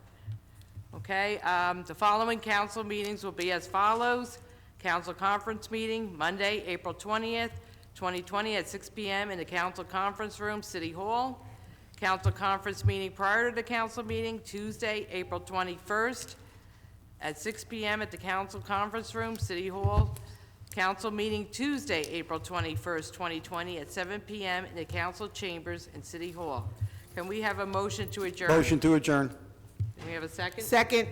Okay, the following council meetings will be as follows. Council conference meeting, Monday, April 20th, 2020 at 6 p.m. in the council conference room, City Hall. Council conference meeting prior to the council meeting, Tuesday, April 21st at 6 p.m. at the council conference room, City Hall. Council meeting Tuesday, April 21st, 2020 at 7 p.m. in the council chambers in City Hall. Can we have a motion to adjourn? Motion to adjourn. Can we have a second? Second.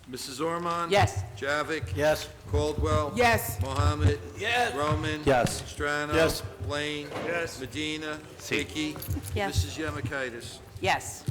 Mrs. Ormond? Yes. Javik? Yes. Caldwell? Yes. Mohammed? Yes. Roman? Yes. Strano? Yes. Blaine? Yes. Medina? Hickey? Yes. Mrs. Yemakaitis? Yes.